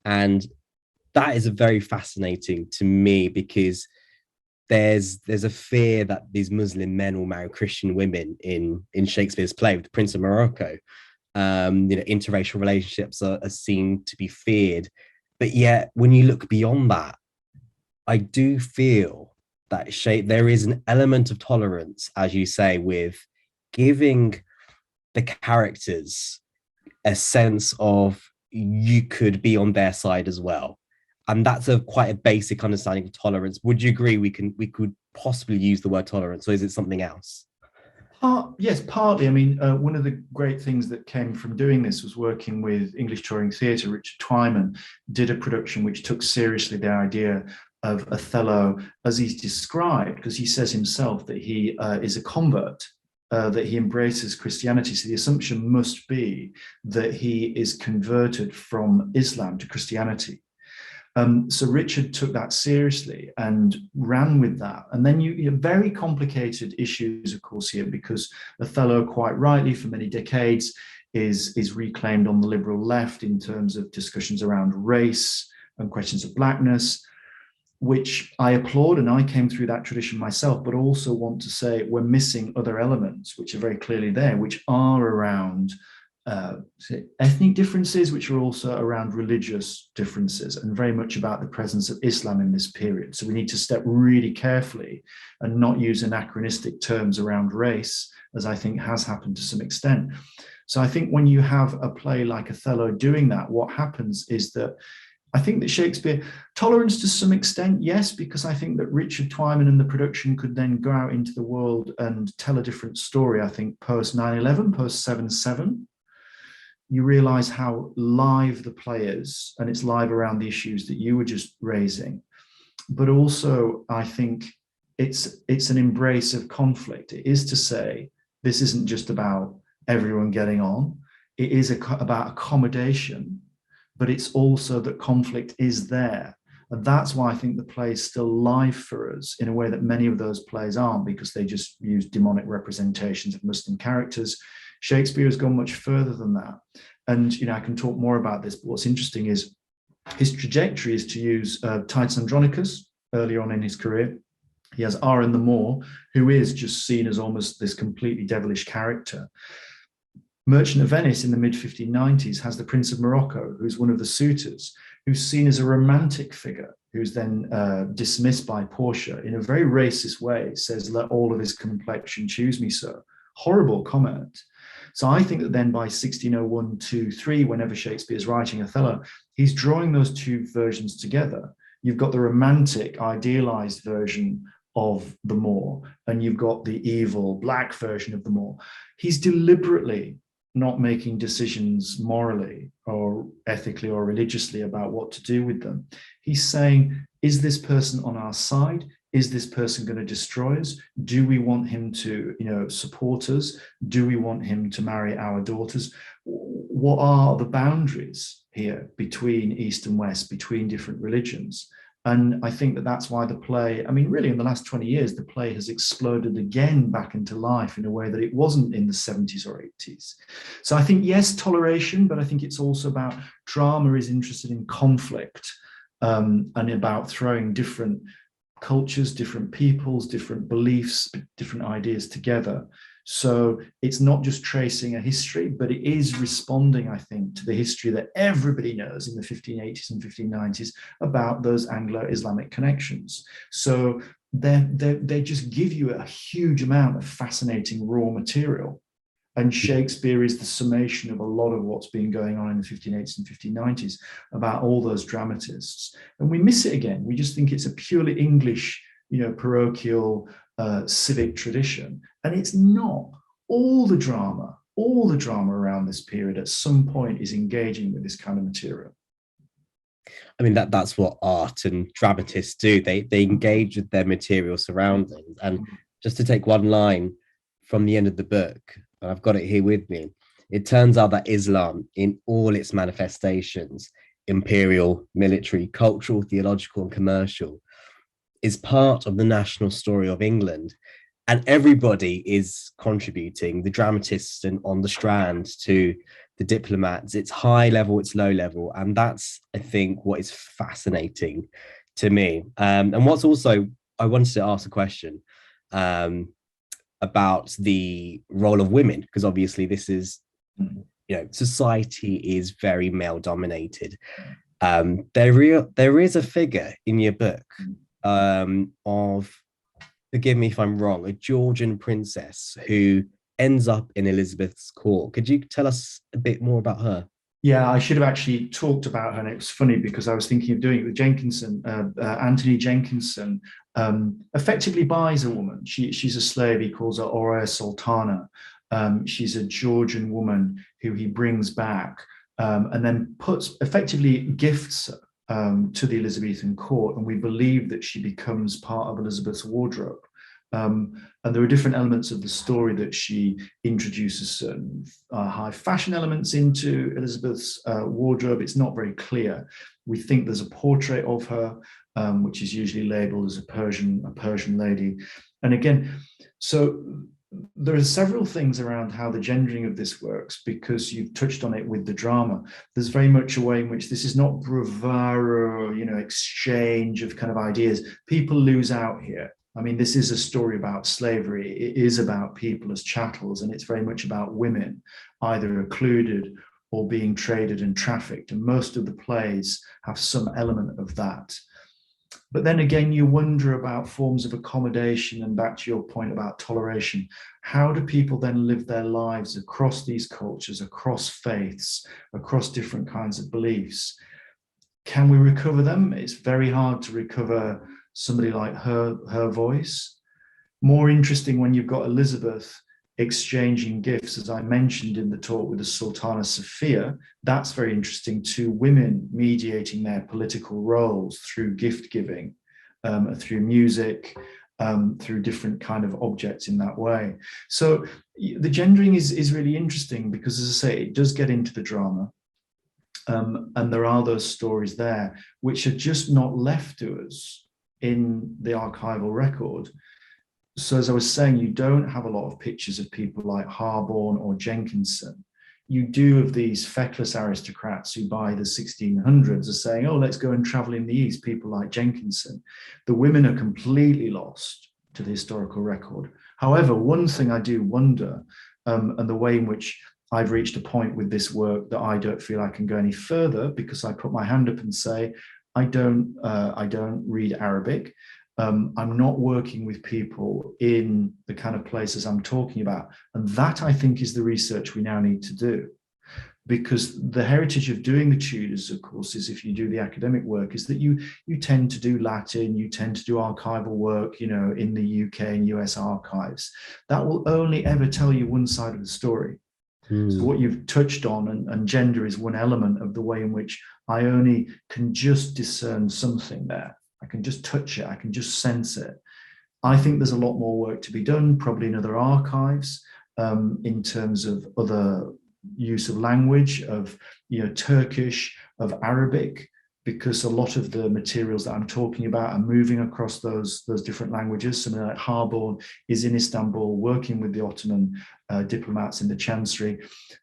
And that is a very fascinating to me, because there's a fear that these Muslim men will marry Christian women in Shakespeare's play with the Prince of Morocco. Interracial relationships are seen to be feared. But yet, when you look beyond that, I do feel that there is an element of tolerance, as you say, with giving the characters a sense of you could be on their side as well. And that's quite a basic understanding of tolerance. Would you agree we could possibly use the word tolerance, or is it something else? Yes, partly. I mean, one of the great things that came from doing this was working with English touring theatre. Richard Twyman did a production which took seriously the idea of Othello as he's described, because he says himself that he is a convert, that he embraces Christianity. So the assumption must be that he is converted from Islam to Christianity. So Richard took that seriously and ran with that. And then you have very complicated issues, of course, here, because Othello, quite rightly, for many decades, is reclaimed on the liberal left in terms of discussions around race and questions of blackness, which I applaud, and I came through that tradition myself, but also want to say we're missing other elements which are very clearly there, which are around ethnic differences, which are also around religious differences, and very much about the presence of Islam in this period. So we need to step really carefully and not use anachronistic terms around race, as I think has happened to some extent. So I think when you have a play like Othello doing that, what happens is that I think that Shakespeare, tolerance to some extent, yes, because I think that Richard Twyman and the production could then go out into the world and tell a different story, I think, post 9/11, post 7/7. You realize how live the play is, and it's live around the issues that you were just raising. But also, I think it's an embrace of conflict. It is to say, this isn't just about everyone getting on. It is about accommodation, but it's also that conflict is there. And that's why I think the play is still live for us in a way that many of those plays aren't, because they just use demonic representations of Muslim characters. Shakespeare has gone much further than that. And, I can talk more about this, but what's interesting is his trajectory is to use Titus Andronicus early on in his career. He has Aaron the Moor, who is just seen as almost this completely devilish character. Merchant of Venice in the mid-1590s has the Prince of Morocco, who's one of the suitors, who's seen as a romantic figure, who's then dismissed by Portia in a very racist way, says, let all of his complexion choose me so. Horrible comment. So I think that then by 1601, 2, 3, whenever Shakespeare's writing Othello, he's drawing those two versions together. You've got the romantic, idealized version of the Moor, and you've got the evil, black version of the Moor. He's deliberately not making decisions morally or ethically or religiously about what to do with them. He's saying, is this person on our side? Is this person going to destroy us? Do we want him to, support us? Do we want him to marry our daughters? What are the boundaries here between East and West, between different religions? And I think that that's why the play, really in the last 20 years, the play has exploded again back into life in a way that it wasn't in the 70s or 80s. So I think, yes, toleration, but I think it's also about drama is interested in conflict and about throwing different cultures, different peoples, different beliefs, different ideas together. So it's not just tracing a history, but it is responding, I think, to the history that everybody knows in the 1580s and 1590s about those Anglo-Islamic connections. So they just give you a huge amount of fascinating raw material. And Shakespeare is the summation of a lot of what's been going on in the 1580s and 1590s about all those dramatists. And we miss it again. We just think it's a purely English, parochial, civic tradition. And it's not. All the drama around this period at some point is engaging with this kind of material. That's what art and dramatists do. They engage with their material surroundings. And just to take one line from the end of the book, I've got it here with me. It turns out that Islam, in all its manifestations, imperial, military, cultural, theological, and commercial, is part of the national story of England. And everybody is contributing, the dramatists and on the Strand to the diplomats. It's high level, it's low level. And that's, I think, what is fascinating to me. And what's also, I wanted to ask a question about the role of women, because obviously this is, society is very male dominated. There is a figure in your book of, forgive me if I'm wrong, a Georgian princess who ends up in Elizabeth's court. Could you tell us a bit more about her? Yeah, I should have actually talked about her, and it was funny because I was thinking of doing it with Jenkinson. Anthony Jenkinson effectively buys a woman. She's a slave. He calls her Aurea Sultana. She's a Georgian woman who he brings back and then effectively gifts her to the Elizabethan court, and we believe that she becomes part of Elizabeth's wardrobe. And there are different elements of the story that she introduces certain high fashion elements into Elizabeth's wardrobe. It's not very clear. We think there's a portrait of her, which is usually labeled as a Persian lady. And again, so there are several things around how the gendering of this works, because you've touched on it with the drama. There's very much a way in which this is not bravado, exchange of kind of ideas. People lose out here. I mean, this is a story about slavery. It is about people as chattels, and it's very much about women either occluded or being traded and trafficked. And most of the plays have some element of that. But then again, you wonder about forms of accommodation, and back to your point about toleration. How do people then live their lives across these cultures, across faiths, across different kinds of beliefs? Can we recover them? It's very hard to recover somebody like her voice. More interesting when you've got Elizabeth exchanging gifts, as I mentioned in the talk with the Sultana Sophia. That's very interesting. Two women mediating their political roles through gift giving, through music, through different kind of objects in that way. So the gendering is really interesting because, as I say, it does get into the drama. And there are those stories there which are just not left to us in the archival record. So as I was saying, you don't have a lot of pictures of people like Harborne or Jenkinson. You do of these feckless aristocrats who by the 1600s are saying, oh, let's go and travel in the East, people like Jenkinson. The women are completely lost to the historical record. However, one thing I do wonder, and the way in which I've reached a point with this work that I don't feel I can go any further, because I put my hand up and say, I don't read Arabic. I'm not working with people in the kind of places I'm talking about. And that, I think, is the research we now need to do. Because the heritage of doing the Tudors, of course, is if you do the academic work, is that you tend to do Latin, you tend to do archival work, in the UK and US archives. That will only ever tell you one side of the story. So what you've touched on, and gender is one element of the way in which I only can just discern something there. I can just touch it. I can just sense it. I think there's a lot more work to be done, probably in other archives, in terms of other use of language, of Turkish, of Arabic, because a lot of the materials that I'm talking about are moving across those different languages. Something like Harborne is in Istanbul working with the Ottoman diplomats in the Chancery.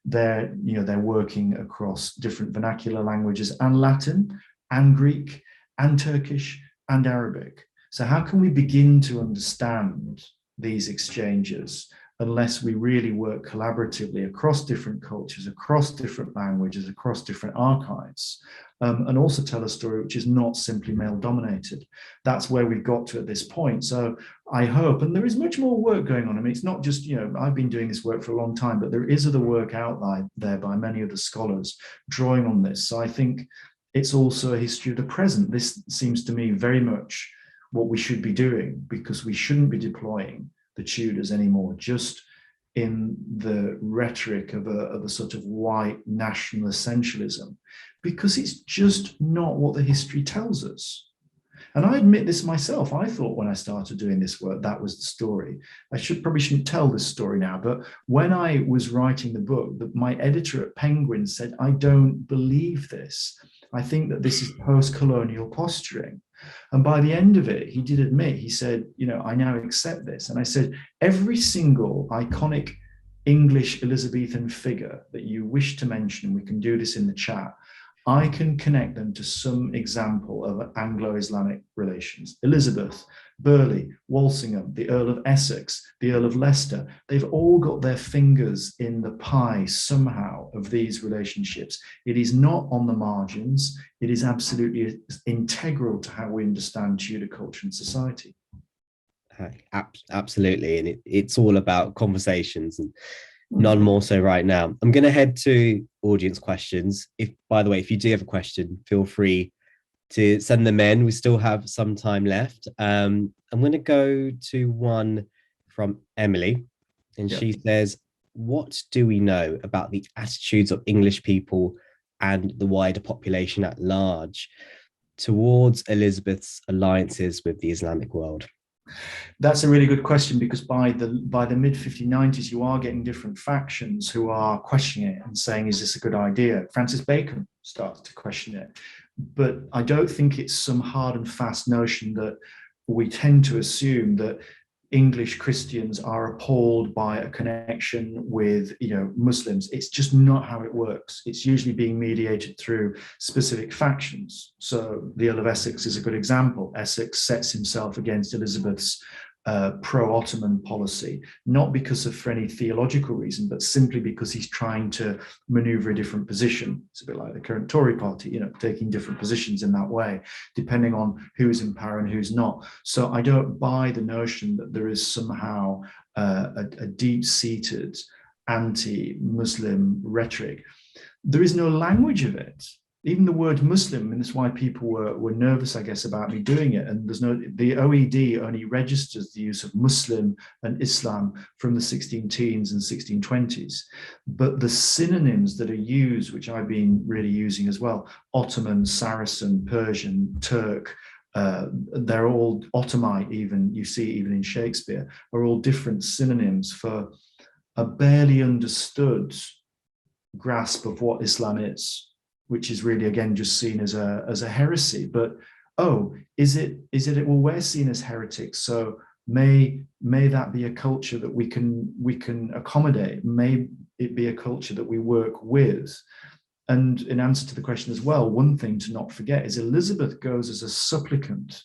They're working across different vernacular languages, and Latin and Greek and Turkish and Arabic. So how can we begin to understand these exchanges unless we really work collaboratively across different cultures, across different languages, across different archives, and also tell a story which is not simply male-dominated? That's where we've got to at this point. So I hope, and there is much more work going on. I mean, it's not just, I've been doing this work for a long time, but there is other work out there by many of the scholars drawing on this. So I think it's also a history of the present. This seems to me very much what we should be doing, because we shouldn't be deploying the Tudors anymore just in the rhetoric of a sort of white national essentialism, because it's just not what the history tells us. And I admit this myself. I thought when I started doing this work, that was the story. I probably shouldn't tell this story now, but when I was writing the book, my editor at Penguin said, I don't believe this. I think that this is post-colonial posturing. And by the end of it, he did admit, he said, I now accept this. And I said, every single iconic English Elizabethan figure that you wish to mention, we can do this in the chat, I can connect them to some example of Anglo-Islamic relations. Elizabeth, Burghley, Walsingham, the Earl of Essex, the Earl of Leicester, they've all got their fingers in the pie somehow of these relationships. It is not on the margins. It is absolutely integral to how we understand Tudor culture and society. Absolutely. And it's all about conversations, and none more so right now. I'm going to head to audience questions. By the way, if you do have a question, feel free to send them in. We still have some time left. I'm going to go to one from Emily, and she says, what do we know about the attitudes of English people and the wider population at large? towards Elizabeth's alliances with the Islamic world? That's a really good question, because by the mid 1590s, you are getting different factions who are questioning it and saying, is this a good idea? Francis Bacon started to question it. But I don't think it's some hard and fast notion that we tend to assume that English Christians are appalled by a connection with, Muslims. It's just not how it works. It's usually being mediated through specific factions. So the Earl of Essex is a good example. Essex sets himself against Elizabeth's pro-Ottoman policy, not for any theological reason, but simply because he's trying to maneuver a different position. It's a bit like the current Tory party, taking different positions in that way, depending on who's in power and who's not. So I don't buy the notion that there is somehow a deep-seated anti-Muslim rhetoric. There is no language of it. Even the word Muslim, and that's why people were nervous, I guess, about me doing it. And the OED only registers the use of Muslim and Islam from the 16 teens and 1620s. But the synonyms that are used, which I've been really using as well, Ottoman, Saracen, Persian, Turk, they're all Ottomite, even you see even in Shakespeare, are all different synonyms for a barely understood grasp of what Islam is, which is really, again, just seen as a heresy. But is it well, we're seen as heretics, so may that be a culture that we can accommodate? May it be a culture that we work with? And in answer to the question as well, one thing to not forget is Elizabeth goes as a supplicant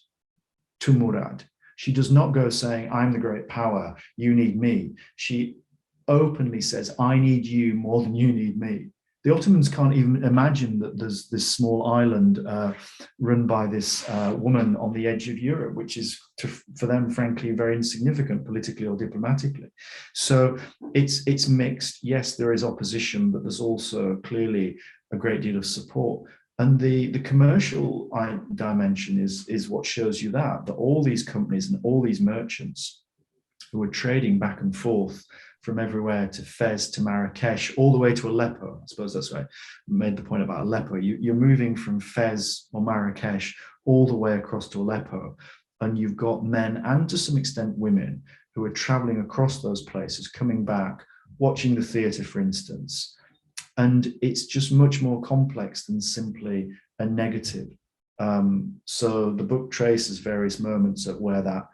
to Murad. She does not go saying, I'm the great power, you need me. She openly says, I need you more than you need me. The Ottomans can't even imagine that there's this small island run by this woman on the edge of Europe, which is, for them, frankly, very insignificant politically or diplomatically. So it's mixed. Yes, there is opposition, but there's also clearly a great deal of support. And the commercial dimension is what shows you that all these companies and all these merchants who are trading back and forth from everywhere to Fez to Marrakesh, all the way to Aleppo. I suppose that's why I made the point about Aleppo. You're moving from Fez or Marrakesh all the way across to Aleppo, and you've got men and to some extent women who are traveling across those places, coming back, watching the theatre, for instance. And it's just much more complex than simply a negative. So the book traces various moments at where that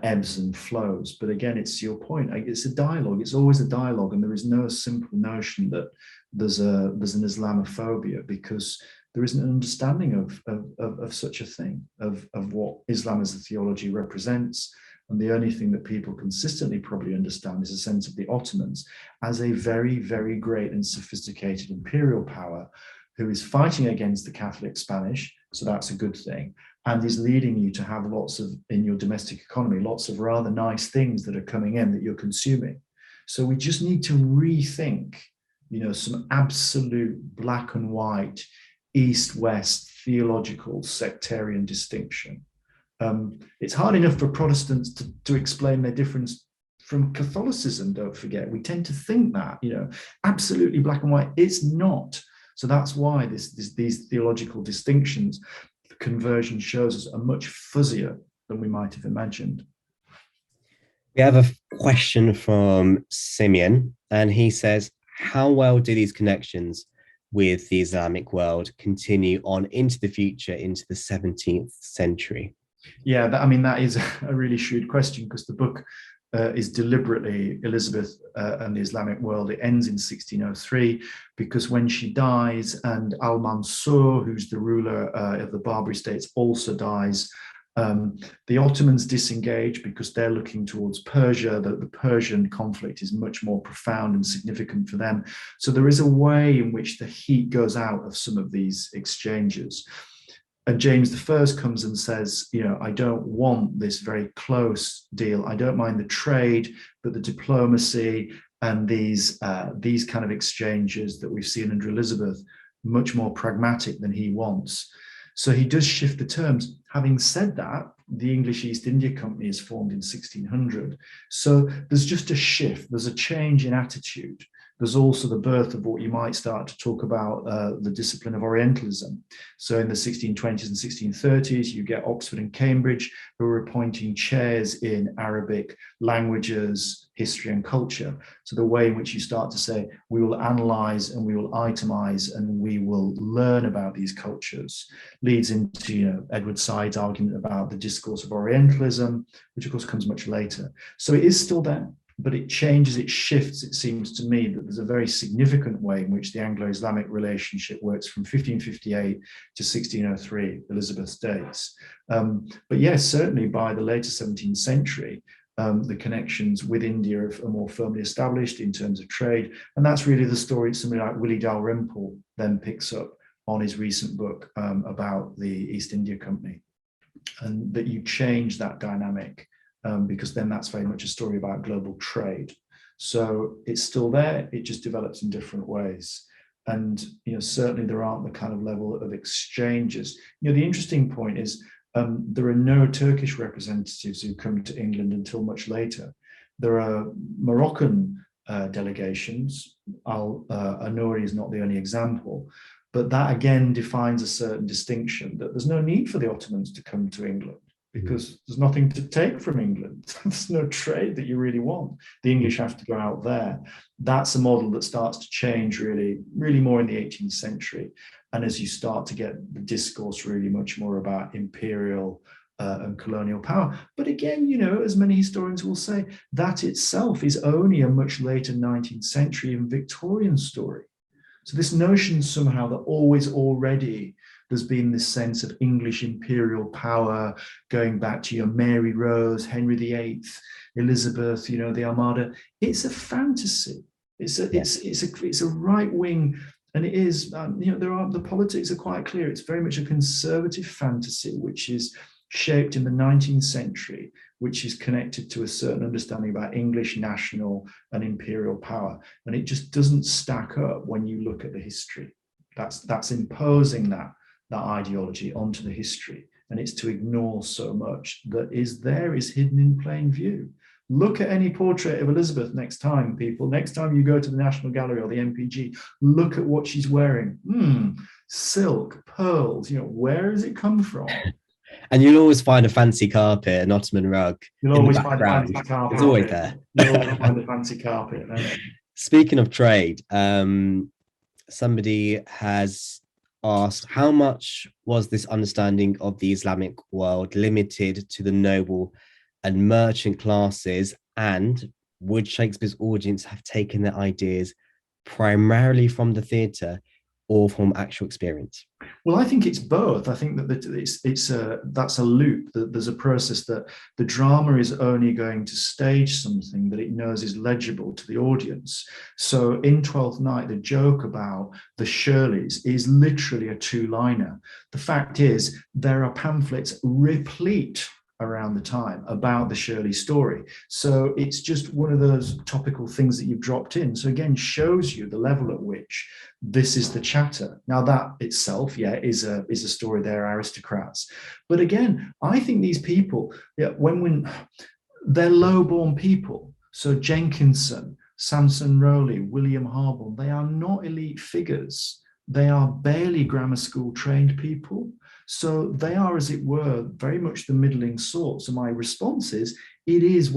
ebbs and flows. But again, it's your point. It's a dialogue. It's always a dialogue, and there is no simple notion that there's an Islamophobia, because there isn't an understanding of such a thing, of what Islam as a theology represents. And the only thing that people consistently probably understand is a sense of the Ottomans as a very, very great and sophisticated imperial power who is fighting against the Catholic Spanish. So that's a good thing. And is leading you to have lots of, in your domestic economy, lots of rather nice things that are coming in that you're consuming. So we just need to rethink, some absolute black and white, east-west theological sectarian distinction. It's hard enough for Protestants to explain their difference from Catholicism, don't forget. We tend to think that, absolutely black and white. It's not. So that's why these theological distinctions, conversion shows us, are much fuzzier than we might have imagined. We have a question from Simeon, and he says, how well do these connections with the Islamic world continue on into the future, into the 17th century? Yeah, that is a really shrewd question, because the book is deliberately Elizabeth and the Islamic world. It ends in 1603 because when she dies, and Al-Mansur, who's the ruler of the Barbary states, also dies, the Ottomans disengage because they're looking towards Persia. The Persian conflict is much more profound and significant for them. So there is a way in which the heat goes out of some of these exchanges. And James I comes and says, I don't want this very close deal. I don't mind the trade, but the diplomacy and these kind of exchanges that we've seen under Elizabeth, much more pragmatic than he wants. So he does shift the terms. Having said that, the English East India Company is formed in 1600. So there's just a shift. There's a change in attitude. there's also the birth of what you might start to talk about, the discipline of Orientalism. So in the 1620s and 1630s, you get Oxford and Cambridge who are appointing chairs in Arabic languages, history and culture. So the way in which you start to say, we will analyze and we will itemize and we will learn about these cultures, leads into Edward Said's argument about the discourse of Orientalism, which of course comes much later. So it is still there, but it changes, it shifts. It seems to me that there's a very significant way in which the Anglo-Islamic relationship works from 1558 to 1603, Elizabeth's days. But yes, certainly by the later 17th century, the connections with India are more firmly established in terms of trade. And that's really the story somebody like Willie Dalrymple then picks up on his recent book about the East India Company. And that you change that dynamic, because then that's very much a story about global trade. So it's still there, it just develops in different ways. And certainly there aren't the kind of level of exchanges. The interesting point is there are no Turkish representatives who come to England until much later. There are Moroccan delegations. Anouri is not the only example, but that again defines a certain distinction, that there's no need for the Ottomans to come to England because there's nothing to take from England. There's no trade that you really want. The English have to go out there. That's a model that starts to change really more in the 18th century. And as you start to get the discourse really much more about imperial and colonial power. But again, as many historians will say, that itself is only a much later 19th century and Victorian story. So this notion somehow that always already there's been this sense of English imperial power going back to Mary Rose, Henry VIII, Elizabeth, the Armada. It's a fantasy. It's a right wing, and it is. The politics are quite clear. It's very much a conservative fantasy, which is shaped in the 19th century, which is connected to a certain understanding about English national and imperial power, and it just doesn't stack up when you look at the history. That's imposing that ideology onto the history, and it's to ignore so much that is hidden in plain view. Look at any portrait of Elizabeth next time, people. Next time you go to the National Gallery or the MPG, look at what she's wearing. Silk, pearls, where does it come from? And you'll always find a fancy carpet, an Ottoman rug. You'll always find a fancy carpet. It's always there. You'll always find a fancy carpet. Speaking of trade, somebody has asked, how much was this understanding of the Islamic world limited to the noble and merchant classes, and would Shakespeare's audience have taken their ideas primarily from the theatre or from actual experience? Well, I think it's both. I think that that's a loop. That there's a process that the drama is only going to stage something that it knows is legible to the audience. So in Twelfth Night, the joke about the Shirleys is literally a two-liner. The fact is, there are pamphlets replete around the time about the Shirley story. So it's just one of those topical things that you've dropped in. So again, shows you the level at which this is the chatter. Now that itself, is a story. They're aristocrats. But again, I think these people, when they're low-born people. So Jenkinson, Samson Rowley, William Harborne, they are not elite figures. They are barely grammar school trained people. So they are, as it were, very much the middling sort. So my response is, it is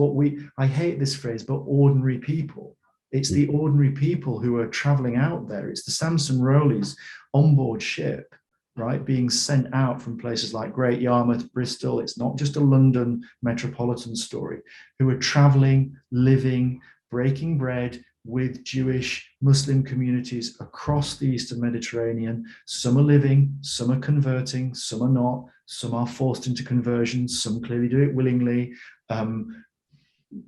I hate this phrase, but ordinary people. It's the ordinary people who are traveling out there. It's the Samson Rowleys on board ship, right, being sent out from places like Great Yarmouth, Bristol. It's not just a London metropolitan story, who are traveling, living, breaking bread with Jewish, Muslim communities across the Eastern Mediterranean. Some are living, some are converting, some are not, some are forced into conversions, some clearly do it willingly.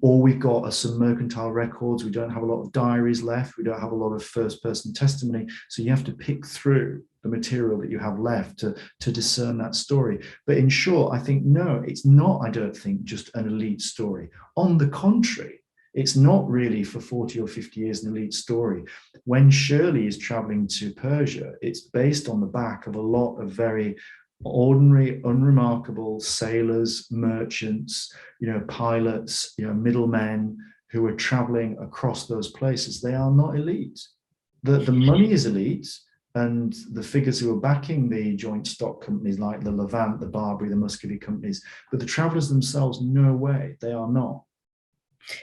All we've got are some mercantile records. We don't have a lot of diaries left. We don't have a lot of first-person testimony. So you have to pick through the material that you have left to discern that story. But in short, I think, no, it's not, I don't think, just an elite story. On the contrary, it's not really for 40 or 50 years an elite story. When Shirley is traveling to Persia, it's based on the back of a lot of very ordinary, unremarkable sailors, merchants, pilots, middlemen who are traveling across those places, they are not elite. The money is elite, and the figures who are backing the joint stock companies like the Levant, the Barbary, the Muscovy companies, but the travelers themselves, no way, they are not.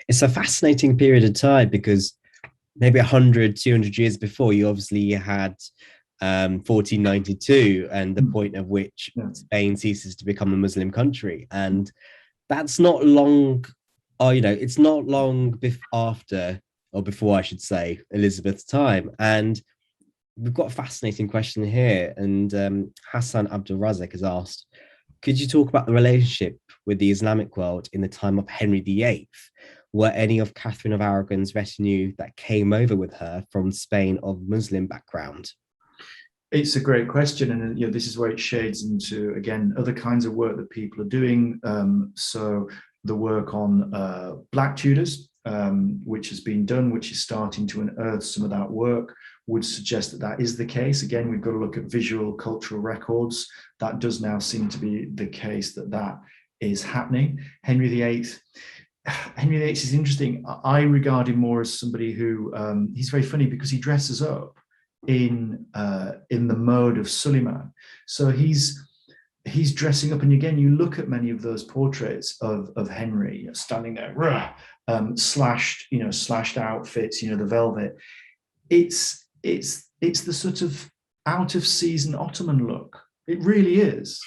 It's a fascinating period of time because maybe 100, 200 years before, you obviously had 1492 and the point at which Yeah. Spain ceases to become a Muslim country. And that's not long, it's not long after, or before, I should say, Elizabeth's time. And we've got a fascinating question here. And Hassan Abdul Razak has asked, could you talk about the relationship with the Islamic world in the time of Henry VIII? Were any of Catherine of Aragon's retinue that came over with her from Spain of Muslim background? It's a great question, and this is where it shades into, again, other kinds of work that people are doing. So the work on Black Tudors, which has been done, which is starting to unearth some of that work, would suggest that that is the case. Again, we've got to look at visual cultural records. That does now seem to be the case, that is happening. Henry VIII is interesting. I regard him more as somebody who, he's very funny because he dresses up in the mode of Suleiman. So he's dressing up, and again, you look at many of those portraits of Henry standing there, slashed outfits, the velvet. It's the sort of out of season Ottoman look. It really is.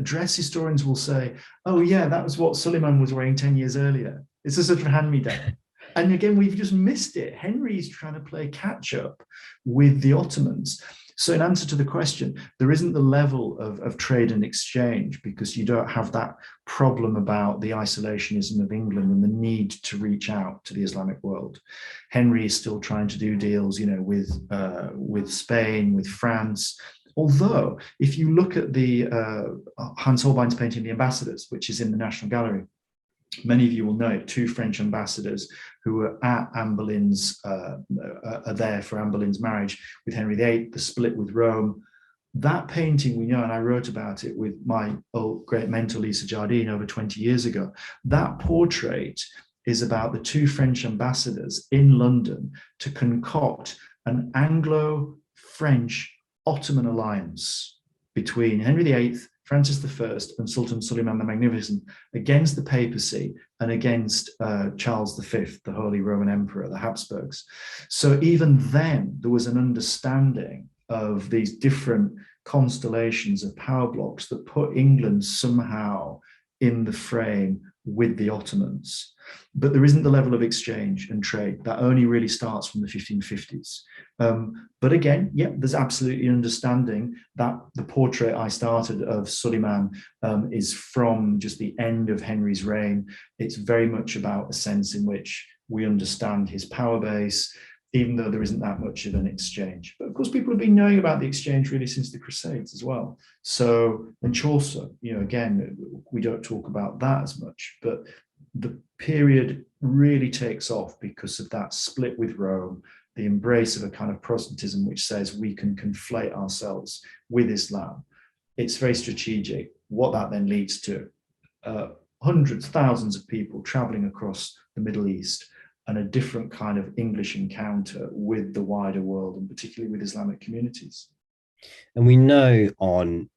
Dress historians will say, "Oh yeah, that was what Suleiman was wearing 10 years earlier." It's a sort of hand-me-down. And again, we've just missed it. Henry's trying to play catch up with the Ottomans. So in answer to the question, there isn't the level of trade and exchange because you don't have that problem about the isolationism of England and the need to reach out to the Islamic world. Henry is still trying to do deals, with Spain, with France. Although, if you look at the Hans Holbein's painting, The Ambassadors, which is in the National Gallery, many of you will know it, two French ambassadors who were at Anne Boleyn's, are there for Anne Boleyn's marriage with Henry VIII, the split with Rome. That painting we know, and I wrote about it with my old great mentor, Lisa Jardine, over 20 years ago. That portrait is about the two French ambassadors in London to concoct an Anglo-French Ottoman alliance between Henry VIII, Francis I, and Sultan Suleiman the Magnificent against the papacy and against Charles V, the Holy Roman Emperor, the Habsburgs. So even then, there was an understanding of these different constellations of power blocks that put England somehow in the frame with the Ottomans. But there isn't the level of exchange and trade. That only really starts from the 1550s. But again, there's absolutely understanding that the portrait I started of Suleiman is from just the end of Henry's reign. It's very much about a sense in which we understand his power base, even though there isn't that much of an exchange. But of course, people have been knowing about the exchange really since the Crusades as well. So, and Chaucer, again, we don't talk about that as much, but the period really takes off because of that split with Rome, the embrace of a kind of Protestantism which says we can conflate ourselves with Islam. It's very strategic. What that then leads to, hundreds, thousands of people traveling across the Middle East, and a different kind of English encounter with the wider world, and particularly with Islamic communities. And we know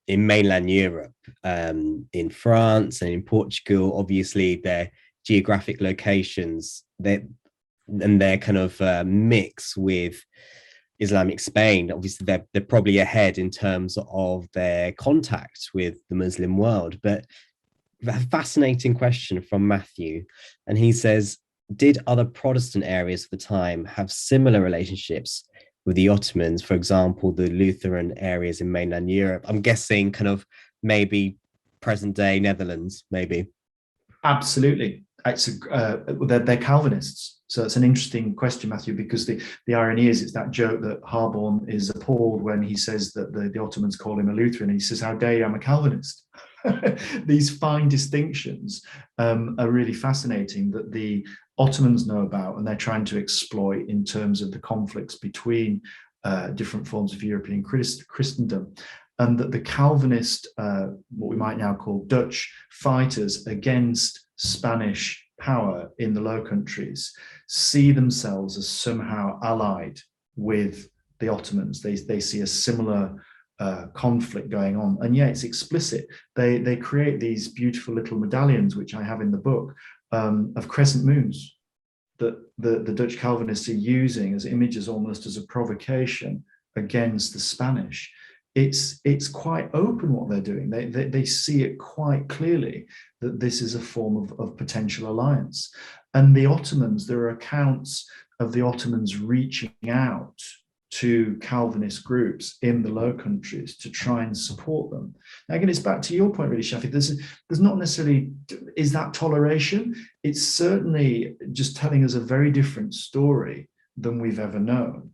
in mainland Europe, in France and in Portugal, obviously their geographic locations, and their kind of mix with Islamic Spain, obviously they're probably ahead in terms of their contact with the Muslim world. But a fascinating question from Matthew, and he says, did other Protestant areas of the time have similar relationships with the Ottomans? For example, the Lutheran areas in mainland Europe. I'm guessing kind of maybe present day Netherlands, maybe. Absolutely. They're Calvinists. So it's an interesting question, Matthew, because the irony is, it's that joke that Harborne is appalled when he says that the Ottomans call him a Lutheran. And he says, how dare you, I'm a Calvinist. These fine distinctions are really fascinating that the Ottomans know about, and they're trying to exploit in terms of the conflicts between different forms of European Christendom. And that the Calvinist, what we might now call Dutch fighters against Spanish power in the Low Countries see themselves as somehow allied with the Ottomans. They see a similar conflict going on, and yeah, it's explicit. They create these beautiful little medallions, which I have in the book, of crescent moons that the Dutch Calvinists are using as images, almost as a provocation against the Spanish. It's quite open what they're doing. They see it quite clearly that this is a form of potential alliance. And the Ottomans, there are accounts of the Ottomans reaching out to Calvinist groups in the Low Countries to try and support them. Now, again, it's back to your point, really, Shafi. There's not necessarily, is that toleration? It's certainly just telling us a very different story than we've ever known.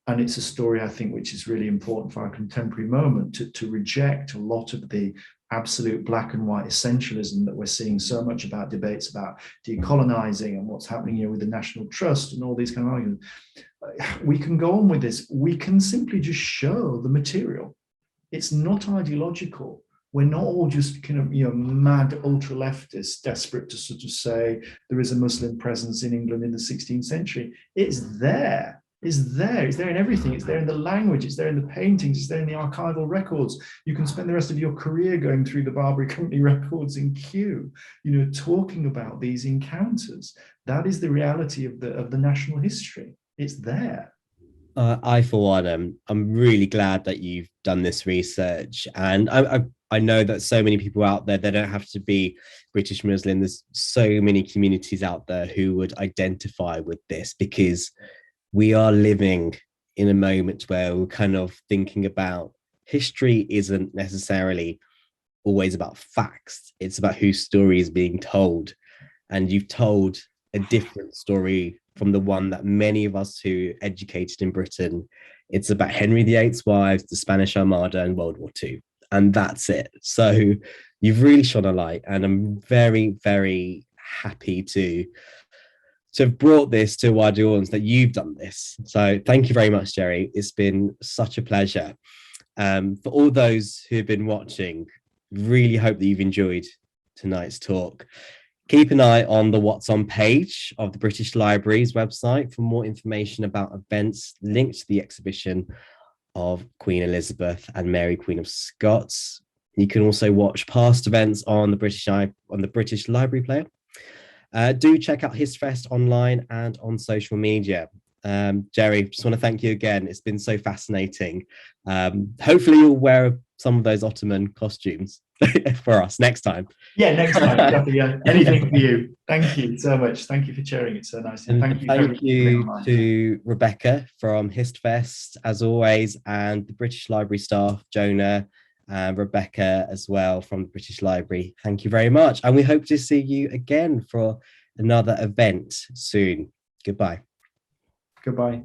And it's a story, I think, which is really important for our contemporary moment, to reject a lot of the absolute black and white essentialism that we're seeing so much about debates about decolonizing and what's happening here with the National Trust and all these kind of arguments. We can go on with this. We can simply just show the material. It's not ideological. We're not all just kind of, mad ultra leftists desperate to sort of say there is a Muslim presence in England in the 16th century. It's there. It's there. It's there in everything. It's there in the language. It's there in the paintings. It's there in the archival records. You can spend the rest of your career going through the Barbary Company records in Kew, talking about these encounters. That is the reality of the national history. It's there. I, for one, I'm really glad that you've done this research, and I know that so many people out there, they don't have to be British Muslim. There's so many communities out there who would identify with this, because we are living in a moment where we're kind of thinking about history isn't necessarily always about facts. It's about whose story is being told, and you've told a different story from the one that many of us who educated in Britain. It's about Henry VIII's wives, the Spanish Armada, and World War II. And that's it. So you've really shone a light, and I'm very, very happy to have brought this to a wider audience, that you've done this. So thank you very much, Jerry. It's been such a pleasure. For all those who have been watching, really hope that you've enjoyed tonight's talk. Keep an eye on the What's On page of the British Library's website for more information about events linked to the exhibition of Queen Elizabeth and Mary, Queen of Scots. You can also watch past events on the British Library Player. Do check out HistFest online and on social media. Jerry, just want to thank you again. It's been so fascinating. Hopefully you'll wear some of those Ottoman costumes for us next time. Yeah, next time. Definitely, yeah. Anything for you. Thank you so much. Thank you for sharing it so nicely. And thank you to Rebecca from HistFest, as always, and the British Library staff, Jonah and Rebecca as well from the British Library. Thank you very much. And we hope to see you again for another event soon. Goodbye. Goodbye.